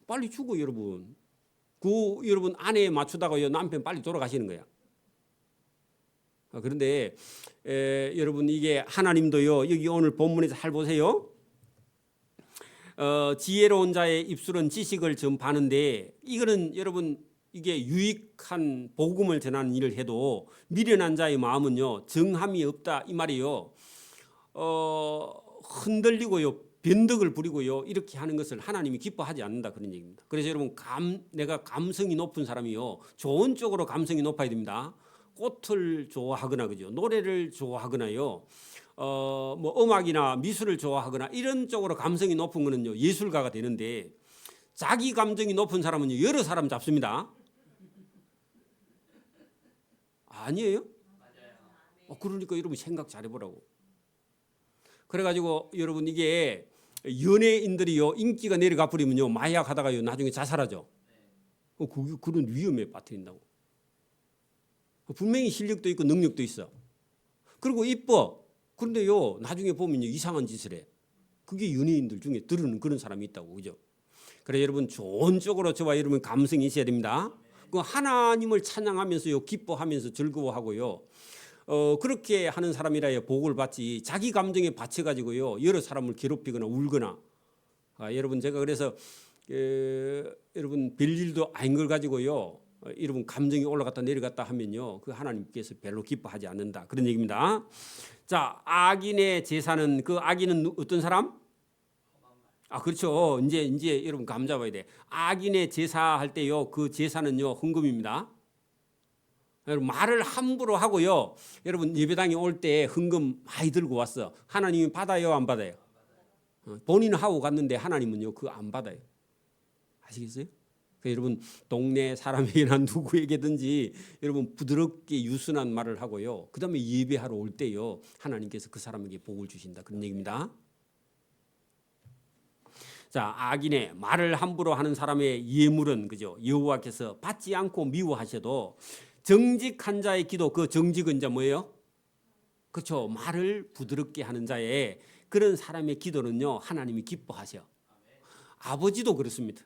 빨리 죽어 여러분. 그 여러분 아내에 맞추다가요 남편 빨리 돌아가시는 거야. 그런데 여러분 이게 하나님도요 여기 오늘 본문에서 잘 보세요. 지혜로운 자의 입술은 지식을 전파하는데 이거는 여러분 이게 유익한 복음을 전하는 일을 해도 미련한 자의 마음은요 정함이 없다 이 말이요. 흔들리고요 변덕을 부리고요 이렇게 하는 것을 하나님이 기뻐하지 않는다 그런 얘기입니다. 그래서 여러분 내가 감성이 높은 사람이요 좋은 쪽으로 감성이 높아야 됩니다. 꽃을 좋아하거나 그죠 노래를 좋아하거나요 뭐 음악이나 미술을 좋아하거나 이런 쪽으로 감성이 높은 거는요 예술가가 되는데 자기 감정이 높은 사람은요 여러 사람 잡습니다. 아니에요? 그러니까 여러분 생각 잘해보라고. 그래가지고 여러분 이게 연예인들이요 인기가 내려가 버리면요 마약하다가요 나중에 자살하죠. 그런 위험에 빠뜨린다고. 분명히 실력도 있고 능력도 있어. 그리고 이뻐. 그런데요 나중에 보면요 이상한 짓을 해. 그게 연예인들 중에 들으는 그런 사람이 있다고 그죠? 그래 여러분 좋은 쪽으로 저와 여러분 감성이 있어야 됩니다. 그 하나님을 찬양하면서요 기뻐하면서 즐거워하고요. 그렇게 하는 사람이라야 복을 받지 자기 감정에 받쳐가지고요 여러 사람을 괴롭히거나 울거나 여러분 제가 그래서 여러분 별일도 아닌 걸 가지고요 여러분 감정이 올라갔다 내려갔다 하면요, 그 하나님께서 별로 기뻐하지 않는다 그런 얘기입니다. 자, 악인의 제사는 그 악인은 어떤 사람? 그렇죠. 이제 여러분 감 잡아야 돼. 악인의 제사할 때요, 그 제사는요 헌금입니다. 여러분 말을 함부로 하고요. 여러분 예배당에 올 때 헌금 많이 들고 왔어. 하나님이 받아요, 안 받아요? 본인은 하고 갔는데 하나님은요 그거 안 받아요. 아시겠어요? 그러니까 여러분 동네 사람에게나 누구에게든지 여러분 부드럽게 유순한 말을 하고요. 그다음에 예배하러 올 때요 하나님께서 그 사람에게 복을 주신다 그런 얘기입니다. 자, 악인의 말을 함부로 하는 사람의 예물은 그죠? 여호와께서 받지 않고 미워하셔도 정직한 자의 기도, 그 정직은 이제 뭐예요? 그렇죠. 말을 부드럽게 하는 자의 그런 사람의 기도는요 하나님이 기뻐하셔. 아버지도 그렇습니다.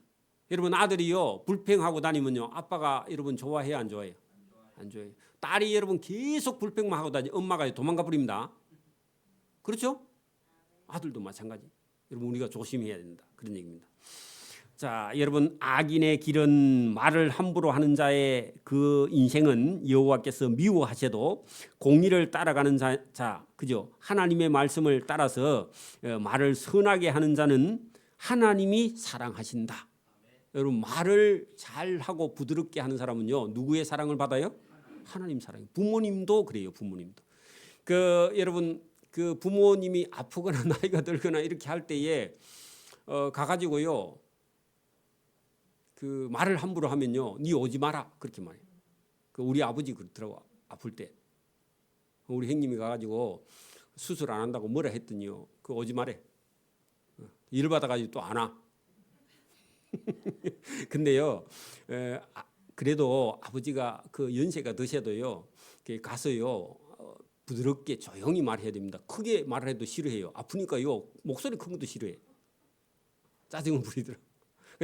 여러분 아들이요 불평하고 다니면요 아빠가 여러분 좋아해요, 안 좋아해요? 안 좋아해요. 딸이 여러분 계속 불평만 하고 다니 엄마가 도망가 버립니다. 그렇죠? 아들도 마찬가지. 여러분 우리가 조심해야 된다 그런 얘기입니다. 자, 여러분 악인의 길은 말을 함부로 하는 자의 그 인생은 여호와께서 미워하셔도 공의를 따라가는 자, 그죠? 하나님의 말씀을 따라서 말을 선하게 하는 자는 하나님이 사랑하신다. 여러분 말을 잘하고 부드럽게 하는 사람은요 누구의 사랑을 받아요? 하나님 사랑. 부모님도 그래요. 부모님도. 여러분 그 부모님이 아프거나 나이가 들거나 이렇게 할 때에 가가지고요 그 말을 함부로 하면요 네 오지 마라 그렇게 말해요. 우리 아버지 그렇더라고. 아플 때 우리 형님이 가가지고 수술 안 한다고 뭐라 했더니요 그 오지 마래. 일 받아가지고 또 안 와. 근데요 그래도 아버지가 그 연세가 드셔도요 가서요 부드럽게 조용히 말해야 됩니다. 크게 말을 해도 싫어해요. 아프니까요 목소리 큰 것도 싫어해. 짜증을 부리더라고.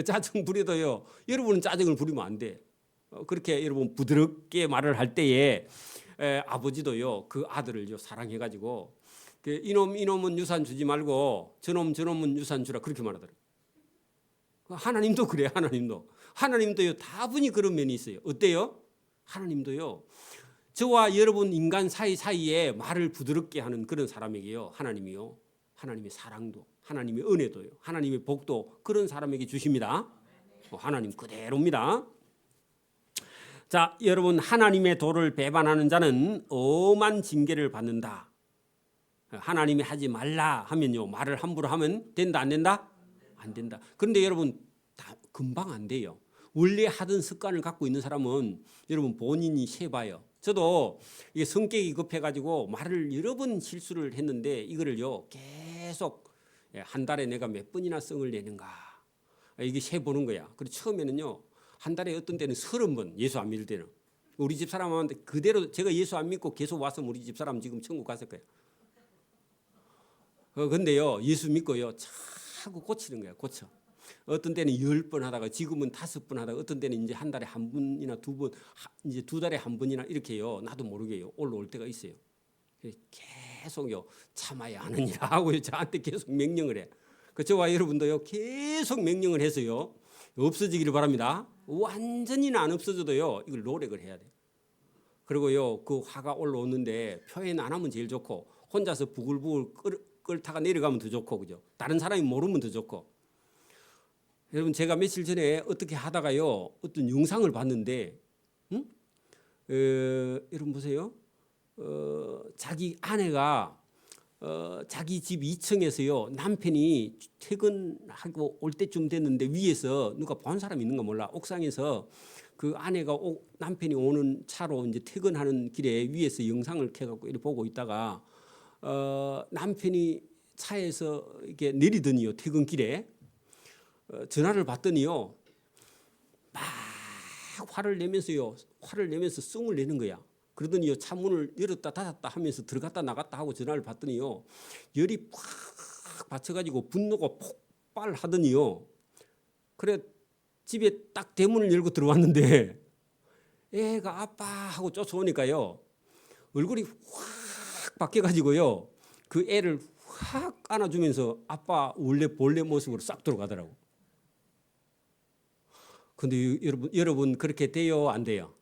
짜증 부려도요 여러분은 짜증을 부리면 안 돼. 그렇게 여러분 부드럽게 말을 할 때에 아버지도요 그 아들을요 사랑해가지고 이놈은 유산 주지 말고 저놈은 유산 주라 그렇게 말하더라고요. 하나님도 그래요. 하나님도요 다분히 그런 면이 있어요. 어때요? 하나님도요 저와 여러분 인간 사이에 말을 부드럽게 하는 그런 사람에게요 하나님이요 하나님의 사랑도 하나님의 은혜도요 하나님의 복도 그런 사람에게 주십니다. 하나님 그대로입니다. 자, 여러분 하나님의 도를 배반하는 자는 엄한 징계를 받는다. 하나님이 하지 말라 하면요 말을 함부로 하면 된다 안 된다? 안 된다. 그런데 여러분 금방 안 돼요. 원래 하던 습관을 갖고 있는 사람은 여러분 본인이 세봐요. 저도 이게 성격이 급해가지고 말을 여러 번 실수를 했는데 이거를요 계속 한 달에 내가 몇 번이나 성을 내는가 이게 세보는 거야. 그리고 처음에는요 한 달에 어떤 때는 30번 예수 안 믿을 때는 우리 집 사람한테 그대로 제가 예수 안 믿고 계속 와서 우리 집 사람 지금 천국 갔을 거예요. 근데요 예수 믿고요 자꾸 고치는 거야. 고쳐. 어떤 때는 10번 하다가 지금은 5번 하다가 어떤 때는 이제 한 달에 한 번이나 2번 이제 2달에 한 번이나 이렇게요 나도 모르게요 올라올 때가 있어요. 계속요 참아야 하느니라 하고 저한테 계속 명령을 해. 저와 여러분도요 계속 명령을 해서요 없어지기를 바랍니다. 완전히는 안 없어져도요 이걸 노력을 해야 돼요. 그리고요 그 화가 올라오는데 표현 안 하면 제일 좋고 혼자서 부글부글 끓다가 내려가면 더 좋고 그죠? 다른 사람이 모르면 더 좋고. 여러분 제가 며칠 전에 어떻게 하다가요 어떤 영상을 봤는데 여러분 보세요. 자기 아내가 자기 집 2층에서요 남편이 퇴근하고 올 때쯤 됐는데 위에서 누가 본 사람이 있는가 몰라 옥상에서 그 아내가 남편이 오는 차로 이제 퇴근하는 길에 위에서 영상을 켜갖고 이렇게 보고 있다가 남편이 차에서 이렇게 내리더니요 퇴근길에 전화를 받더니요 막 화를 내면서 썽을 내는 거야. 그러더니요 차 문을 열었다 닫았다 하면서 들어갔다 나갔다 하고 전화를 받더니요 열이 팍 받쳐가지고 분노가 폭발하더니요 그래 집에 딱 대문을 열고 들어왔는데 애가 아빠 하고 쫓아오니까요 얼굴이 확 바뀌어가지고요 그 애를 확 안아주면서 아빠 원래 본래 모습으로 싹 들어가더라고. 근데 여러분 그렇게 돼요? 안 돼요?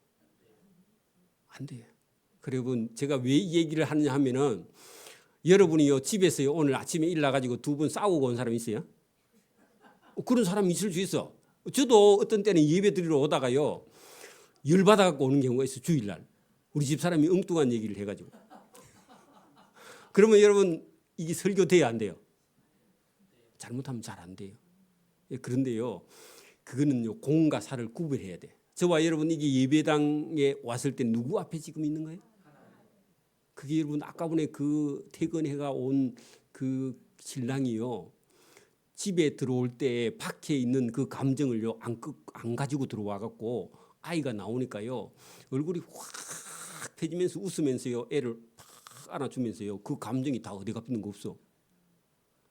안 돼요. 여러분 제가 왜 이 얘기를 하느냐 하면은 여러분이요 집에서요 오늘 아침에 일나가지고 두 분 싸우고 온 사람 있어요? 그런 사람이 있을 수 있어. 저도 어떤 때는 예배 드리러 오다가요 열받아 갖고 오는 경우가 있어. 주일날 우리 집 사람이 엉뚱한 얘기를 해가지고. 그러면 여러분 이게 설교 돼야 안 돼요? 잘못하면 잘 안 돼요. 그런데요 그거는요 공과 사를 구별해야 돼. 저와 여러분 이게 예배당에 왔을 때 누구 앞에 지금 있는 거예요? 그게 여러분 아까 전에 그 퇴근해가 온 그 신랑이요 집에 들어올 때 밖에 있는 그 감정을요 안 가지고 들어와 갖고 아이가 나오니까요 얼굴이 확 펴지면서 웃으면서요 애를 팍 안아주면서요 그 감정이 다 어디 갚는 거 없어.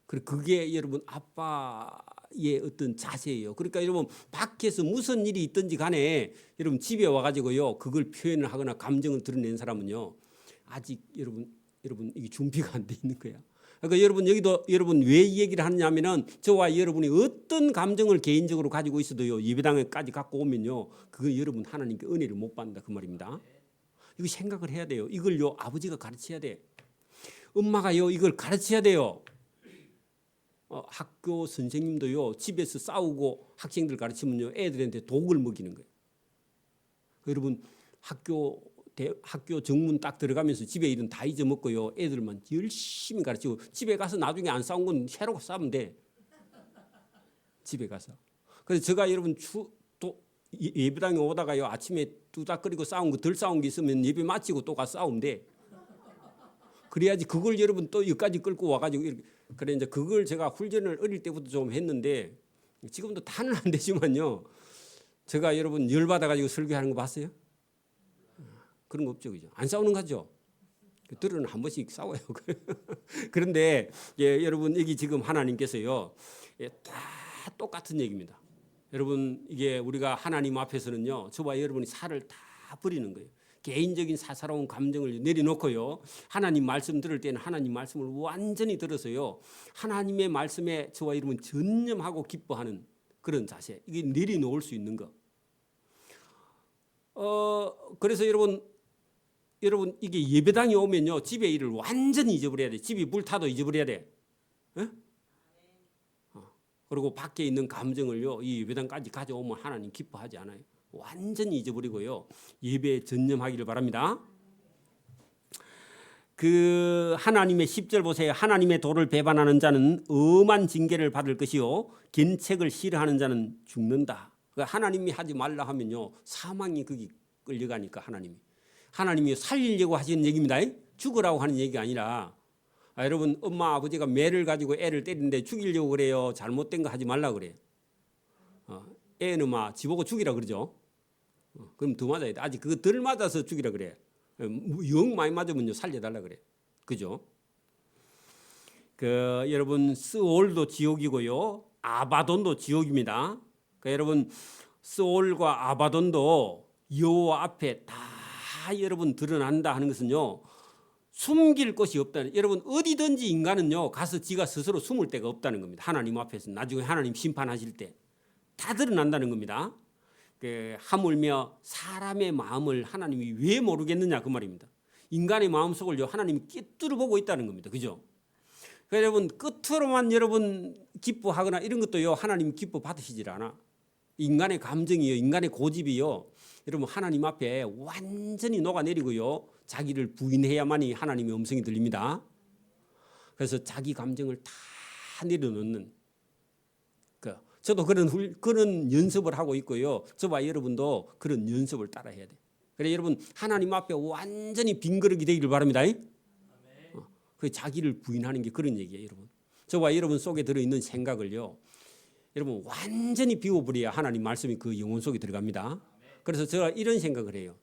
그게 여러분 아빠의 어떤 자세예요. 그러니까 여러분 밖에서 무슨 일이 있든지 간에 여러분 집에 와가지고요 그걸 표현을 하거나 감정을 드러낸 사람은요 아직 여러분 이게 준비가 안 돼 있는 거야. 그러니까 여러분 여기도 여러분 왜 이 얘기를 하느냐면은 저와 여러분이 어떤 감정을 개인적으로 가지고 있어도요 예배당에까지 갖고 오면요 그거 여러분 하나님께 은혜를 못 받는다 그 말입니다. 이거 생각을 해야 돼요. 이걸요 아버지가 가르쳐야 돼. 엄마가요 이걸 가르쳐야 돼요. 학교 선생님도요 집에서 싸우고 학생들 가르치면요 애들한테 독을 먹이는 거예요. 여러분 학교 정문 딱 들어가면서 집에 일은 다 잊어먹고요 애들만 열심히 가르치고 집에 가서 나중에 안 싸운 건 새로 싸우면 돼. 집에 가서. 그래서 제가 여러분 또 예배당에 오다가요 아침에 뚜닥거리고 싸운 거 덜 싸운 게 있으면 예배 마치고 또 가서 싸우면 돼. 그래야지 그걸 여러분 또 여기까지 끌고 와가지고 이렇게. 그래 이제 그걸 제가 훈련을 어릴 때부터 좀 했는데 지금도 다는 안 되지만요. 제가 여러분 열받아가지고 설교하는 거 봤어요? 그런 거 없죠, 그죠? 안 싸우는 거죠. 들은 한 번씩 싸워요. 그런데 여러분 여기 지금 하나님께서요 다 똑같은 얘기입니다. 여러분 이게 우리가 하나님 앞에서는요 저와 여러분이 살을 다 버리는 거예요. 개인적인 사사로운 감정을 내려놓고요 하나님 말씀 들을 때는 하나님 말씀을 완전히 들어서요 하나님의 말씀에 저와 여러분 전념하고 기뻐하는 그런 자세, 이게 내려놓을 수 있는 거. 그래서 여러분 이게 예배당에 오면요 집의 일을 완전히 잊어버려야 돼. 집이 불타도 잊어버려야 돼. 에? 그리고 밖에 있는 감정을요 이 예배당까지 가져오면 하나님 기뻐하지 않아요. 완전히 잊어버리고요 예배에 전념하기를 바랍니다. 그 하나님의 10절 보세요. 하나님의 도를 배반하는 자는 엄한 징계를 받을 것이요 견책을 싫어하는 자는 죽는다. 그러니까 하나님이 하지 말라 하면요 사망이 거기 끌려가니까 하나님이 살리려고 하시는 얘기입니다. 죽으라고 하는 얘기가 아니라 여러분 엄마 아버지가 매를 가지고 애를 때리는데 죽이려고 그래요? 잘못된 거 하지 말라 그래요. 애는 막 지보고 죽이라 그러죠. 그럼 더 맞아야 돼. 아직 그거 덜 맞아서 죽이라 그래. 영 많이 맞으면요 살려달라 그래. 그죠? 여러분 스올도 지옥이고요 아바돈도 지옥입니다. 여러분 스올과 아바돈도 여호와 앞에 다 여러분 드러난다 하는 것은요 숨길 곳이 없다는. 여러분 어디든지 인간은요 가서 지가 스스로 숨을 데가 없다는 겁니다. 하나님 앞에서 나중에 하나님 심판하실 때 다 드러난다는 겁니다. 하물며 사람의 마음을 하나님이 왜 모르겠느냐 그 말입니다. 인간의 마음속을요 하나님이 꿰뚫어 보고 있다는 겁니다. 그죠? 여러분 끝으로만 여러분 기뻐하거나 이런 것도요 하나님 기뻐 받으시질 않아. 인간의 감정이요 인간의 고집이요 여러분 하나님 앞에 완전히 녹아내리고요 자기를 부인해야만이 하나님의 음성이 들립니다. 그래서 자기 감정을 다 내려놓는 저도 그런 연습을 하고 있고요. 저와 여러분도 그런 연습을 따라 해야 돼. 그래 여러분 하나님 앞에 완전히 빈 그릇이 되기를 바랍니다. 그 자기를 부인하는 게 그런 얘기예요, 여러분. 저와 여러분 속에 들어 있는 생각을요. 여러분 완전히 비워버려야 하나님 말씀이 그 영혼 속에 들어갑니다. 그래서 제가 이런 생각을 해요.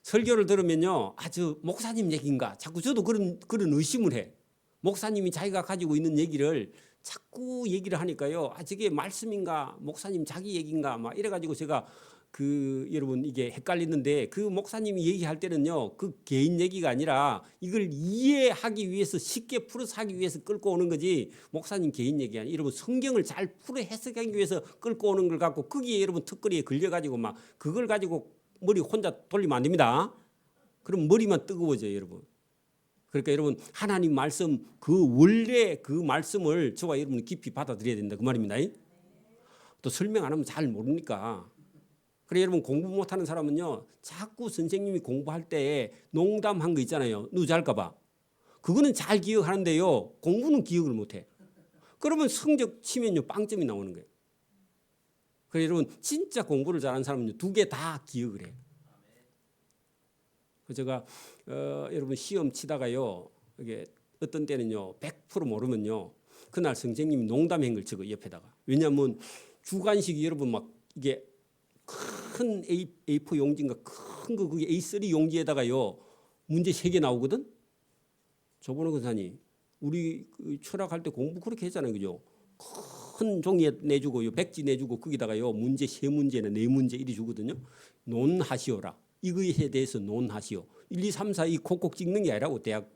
설교를 들으면요, 저 목사님 얘기인가? 자꾸 저도 그런 의심을 해. 목사님이 자기가 가지고 있는 얘기를 자꾸 얘기를 하니까요. 저게 말씀인가? 목사님 자기 얘기인가? 막 이래가지고 제가 여러분 이게 헷갈리는데 그 목사님이 얘기할 때는요 그 개인 얘기가 아니라 이걸 이해하기 위해서 쉽게 풀어서 하기 위해서 끌고 오는 거지 목사님 개인 얘기 아니에요. 여러분 성경을 잘 풀어 해석하기 위해서 끌고 오는 걸 갖고 거기에 여러분 턱걸이에 걸려가지고 막 그걸 가지고 머리 혼자 돌리면 안 됩니다. 그럼 머리만 뜨거워져요 여러분. 그러니까 여러분 하나님 말씀 그 원래 그 말씀을 저와 여러분이 깊이 받아들여야 된다 그 말입니다. 또 설명 안 하면 잘 모르니까. 그래 여러분 공부 못하는 사람은요 자꾸 선생님이 공부할 때 농담한 거 있잖아요. 누구 잘까 봐. 그거는 잘 기억하는데요 공부는 기억을 못해. 그러면 성적 치면요 빵점이 나오는 거예요. 그래 여러분 진짜 공부를 잘하는 사람은요 두 개 다 기억을 해요. 제가 여러분 시험 치다가요 이게 어떤 때는요 100% 모르면요 그날 선생님이 농담한 걸 적어 옆에다가. 왜냐하면 주관식이 여러분 막 이게 큰 A4 용지인가 큰 거 그게 A3 용지에다가요 문제 3개 나오거든. 저번에 권사님 우리 철학할 때 공부 그렇게 했잖아요, 그죠? 큰 종이에 내주고요, 백지 내주고 거기다가요 문제 3문제나 4문제 이리 주거든요. 논하시오라. 이거에 대해서 논하시오. 1, 2, 3, 4 이 콕콕 찍는 게 아니라고 대학.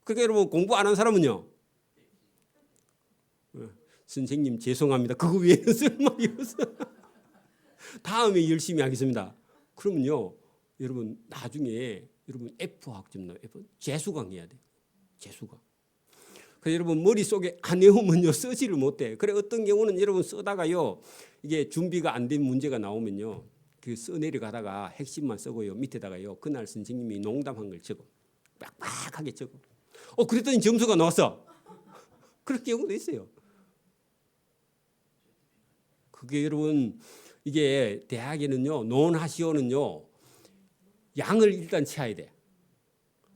그러니까 여러분 공부 안 한 사람은요. 선생님 죄송합니다. 그거 외에는 쓸 말이 없어. 다음에 열심히 하겠습니다. 그러면요, 여러분 나중에 여러분 F 학점 나요. F 재수강 해야 돼. 재수강. 그래서 여러분 머릿속에 안 외우면요 쓰지를 못해. 그래 어떤 경우는 여러분 쓰다가요 이게 준비가 안 된 문제가 나오면요 그 써내려가다가 핵심만 쓰고요 밑에다가요 그날 선생님이 농담한 걸 적어. 빡빡하게 적어. 그랬더니 점수가 나왔어. 그런 경우도 있어요. 그게 여러분 이게 대학에는요 논하시오는요 양을 일단 채워야 돼.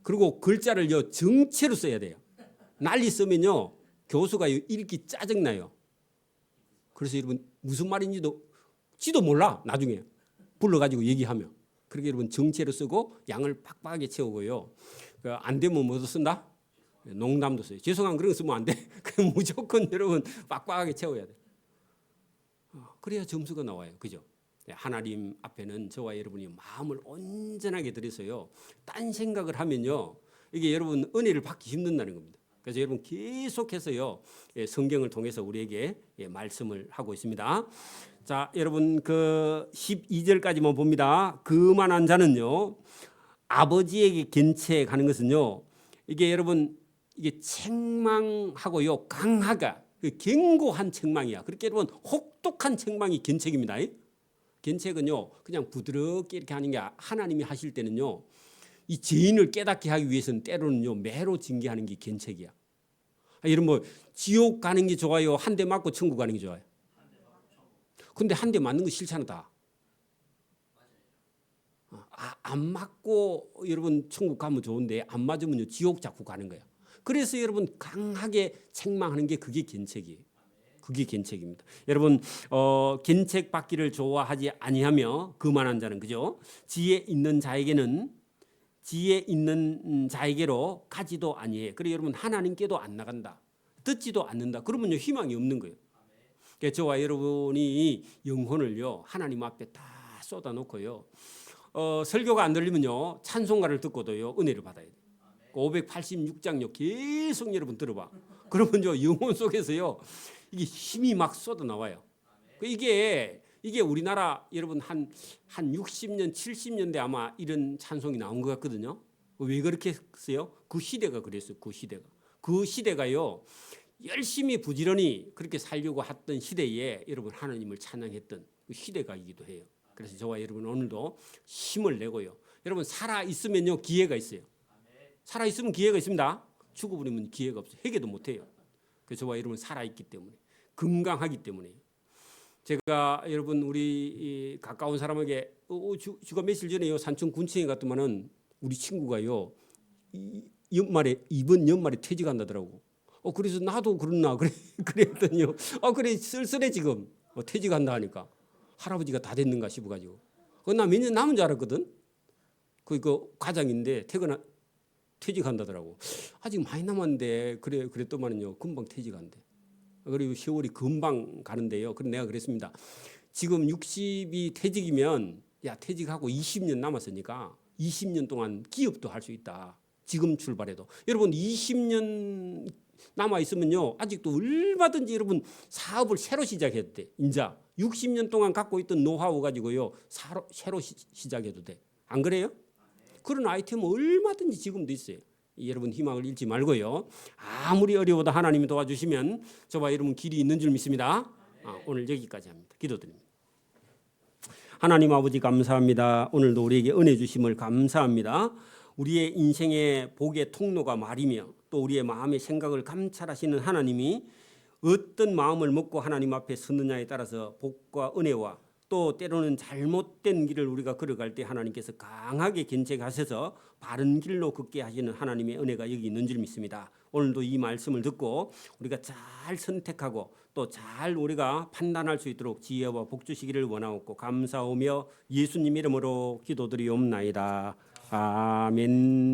그리고 글자를요 정체로 써야 돼요. 난리 쓰면요 교수가 읽기 짜증나요. 그래서 여러분 무슨 말인지도 지도 몰라. 나중에 불러가지고 얘기하면. 그렇게 여러분 정체로 쓰고 양을 빡빡하게 채우고요. 안 되면 뭐도 쓴다? 농담도 써요. 죄송한 그런 거 쓰면 안 돼. 그냥 무조건 여러분 빡빡하게 채워야 돼. 그래야 점수가 나와요. 그죠? 하나님 앞에는 저와 여러분이 마음을 온전하게 들여서요. 딴 생각을 하면요. 이게 여러분 은혜를 받기 힘든다는 겁니다. 그래서 여러분 계속해서요. 성경을 통해서 우리에게 말씀을 하고 있습니다. 자, 여러분 그 12절까지만 봅니다. 그만한 자는요. 아버지에게 견책하는 것은요. 이게 여러분 이게 책망하고요. 강하가 견고한 책망이야. 그렇게 여러분 혹독한 책망이 견책입니다. 견책은요. 그냥 부드럽게 이렇게 하는 게 하나님이 하실 때는요. 이 죄인을 깨닫게 하기 위해서는 때로는요. 매로 징계하는 게 견책이야. 이런 뭐 지옥 가는 게 좋아요. 한 대 맞고 천국 가는 게 좋아요. 근데 한 대 맞는 거 싫잖아 다. 안 맞고 여러분 천국 가면 좋은데 안 맞으면요 지옥 자꾸 가는 거야. 그래서 여러분 강하게 책망하는 게 그게 견책이에요. 그게 견책입니다. 여러분 견책 받기를 좋아하지 아니하며 그만한 자는 그죠? 지혜 있는 자에게는 지혜 있는 자에게로 가지도 아니해. 그래 여러분 하나님께도 안 나간다. 듣지도 않는다. 그러면요 희망이 없는 거예요. 그러니까 저와 여러분이 영혼을요 하나님 앞에 다 쏟아놓고요. 설교가 안 들리면요 찬송가를 듣고도요 은혜를 받아야 돼요. 586장요 계속 여러분 들어봐. 그러면요 영혼 속에서요 이게 힘이 막 쏟아 나와요. 이게 우리나라 여러분 한 60년 70년대 아마 이런 찬송이 나온 것 같거든요. 왜 그렇게 했어요? 그 시대가 그랬어요. 그 시대가요 열심히 부지런히 그렇게 살려고 했던 시대에 여러분 하나님을 찬양했던 그 시대가이기도 해요. 그래서 저와 여러분 오늘도 힘을 내고요. 여러분 살아 있으면요 기회가 있어요. 살아 있으면 기회가 있습니다. 죽어버리면 기회가 없어요. 회개도 못 해요. 그래서 저와 여러분 살아 있기 때문에 건강하기 때문에 제가 여러분 우리 가까운 사람에게 주가 며칠 전에요 산청 군청에 갔더만은 우리 친구가요 이번 연말에 퇴직한다더라고. 그래서 나도 그랬나 그랬더니요. 그래 쓸쓸해 지금 퇴직한다 하니까 할아버지가 다 됐는가 싶어가지고. 나 몇 년 남은 줄 알았거든. 그 과장인데 퇴직한다더라고. 아직 많이 남았는데 그랬더만은요 금방 퇴직한대. 그리고 세월이 금방 가는데요. 그래서 내가 그랬습니다. 지금 60이 퇴직이면 야 퇴직하고 20년 남았으니까 20년 동안 기업도 할 수 있다. 지금 출발해도 여러분 20년 남아 있으면요 아직도 얼마든지 여러분 사업을 새로 시작해도 돼. 인자 60년 동안 갖고 있던 노하우 가지고요 새로 시작해도 돼. 안 그래요? 그런 아이템은 얼마든지 지금도 있어요. 여러분 희망을 잃지 말고요. 아무리 어려워도 하나님이 도와주시면 저와 여러분 길이 있는 줄 믿습니다. 오늘 여기까지 합니다. 기도드립니다. 하나님 아버지 감사합니다. 오늘도 우리에게 은혜 주심을 감사합니다. 우리의 인생의 복의 통로가 말이며 또 우리의 마음의 생각을 감찰하시는 하나님이 어떤 마음을 먹고 하나님 앞에 서느냐에 따라서 복과 은혜와 또 때로는 잘못된 길을 우리가 걸어갈 때 하나님께서 강하게 견책하셔서 바른 길로 걷게 하시는 하나님의 은혜가 여기 있는 줄 믿습니다. 오늘도 이 말씀을 듣고 우리가 잘 선택하고 또 잘 우리가 판단할 수 있도록 지혜와 복 주시기를 원하옵고 감사하며 예수님 이름으로 기도드리옵나이다. 아멘.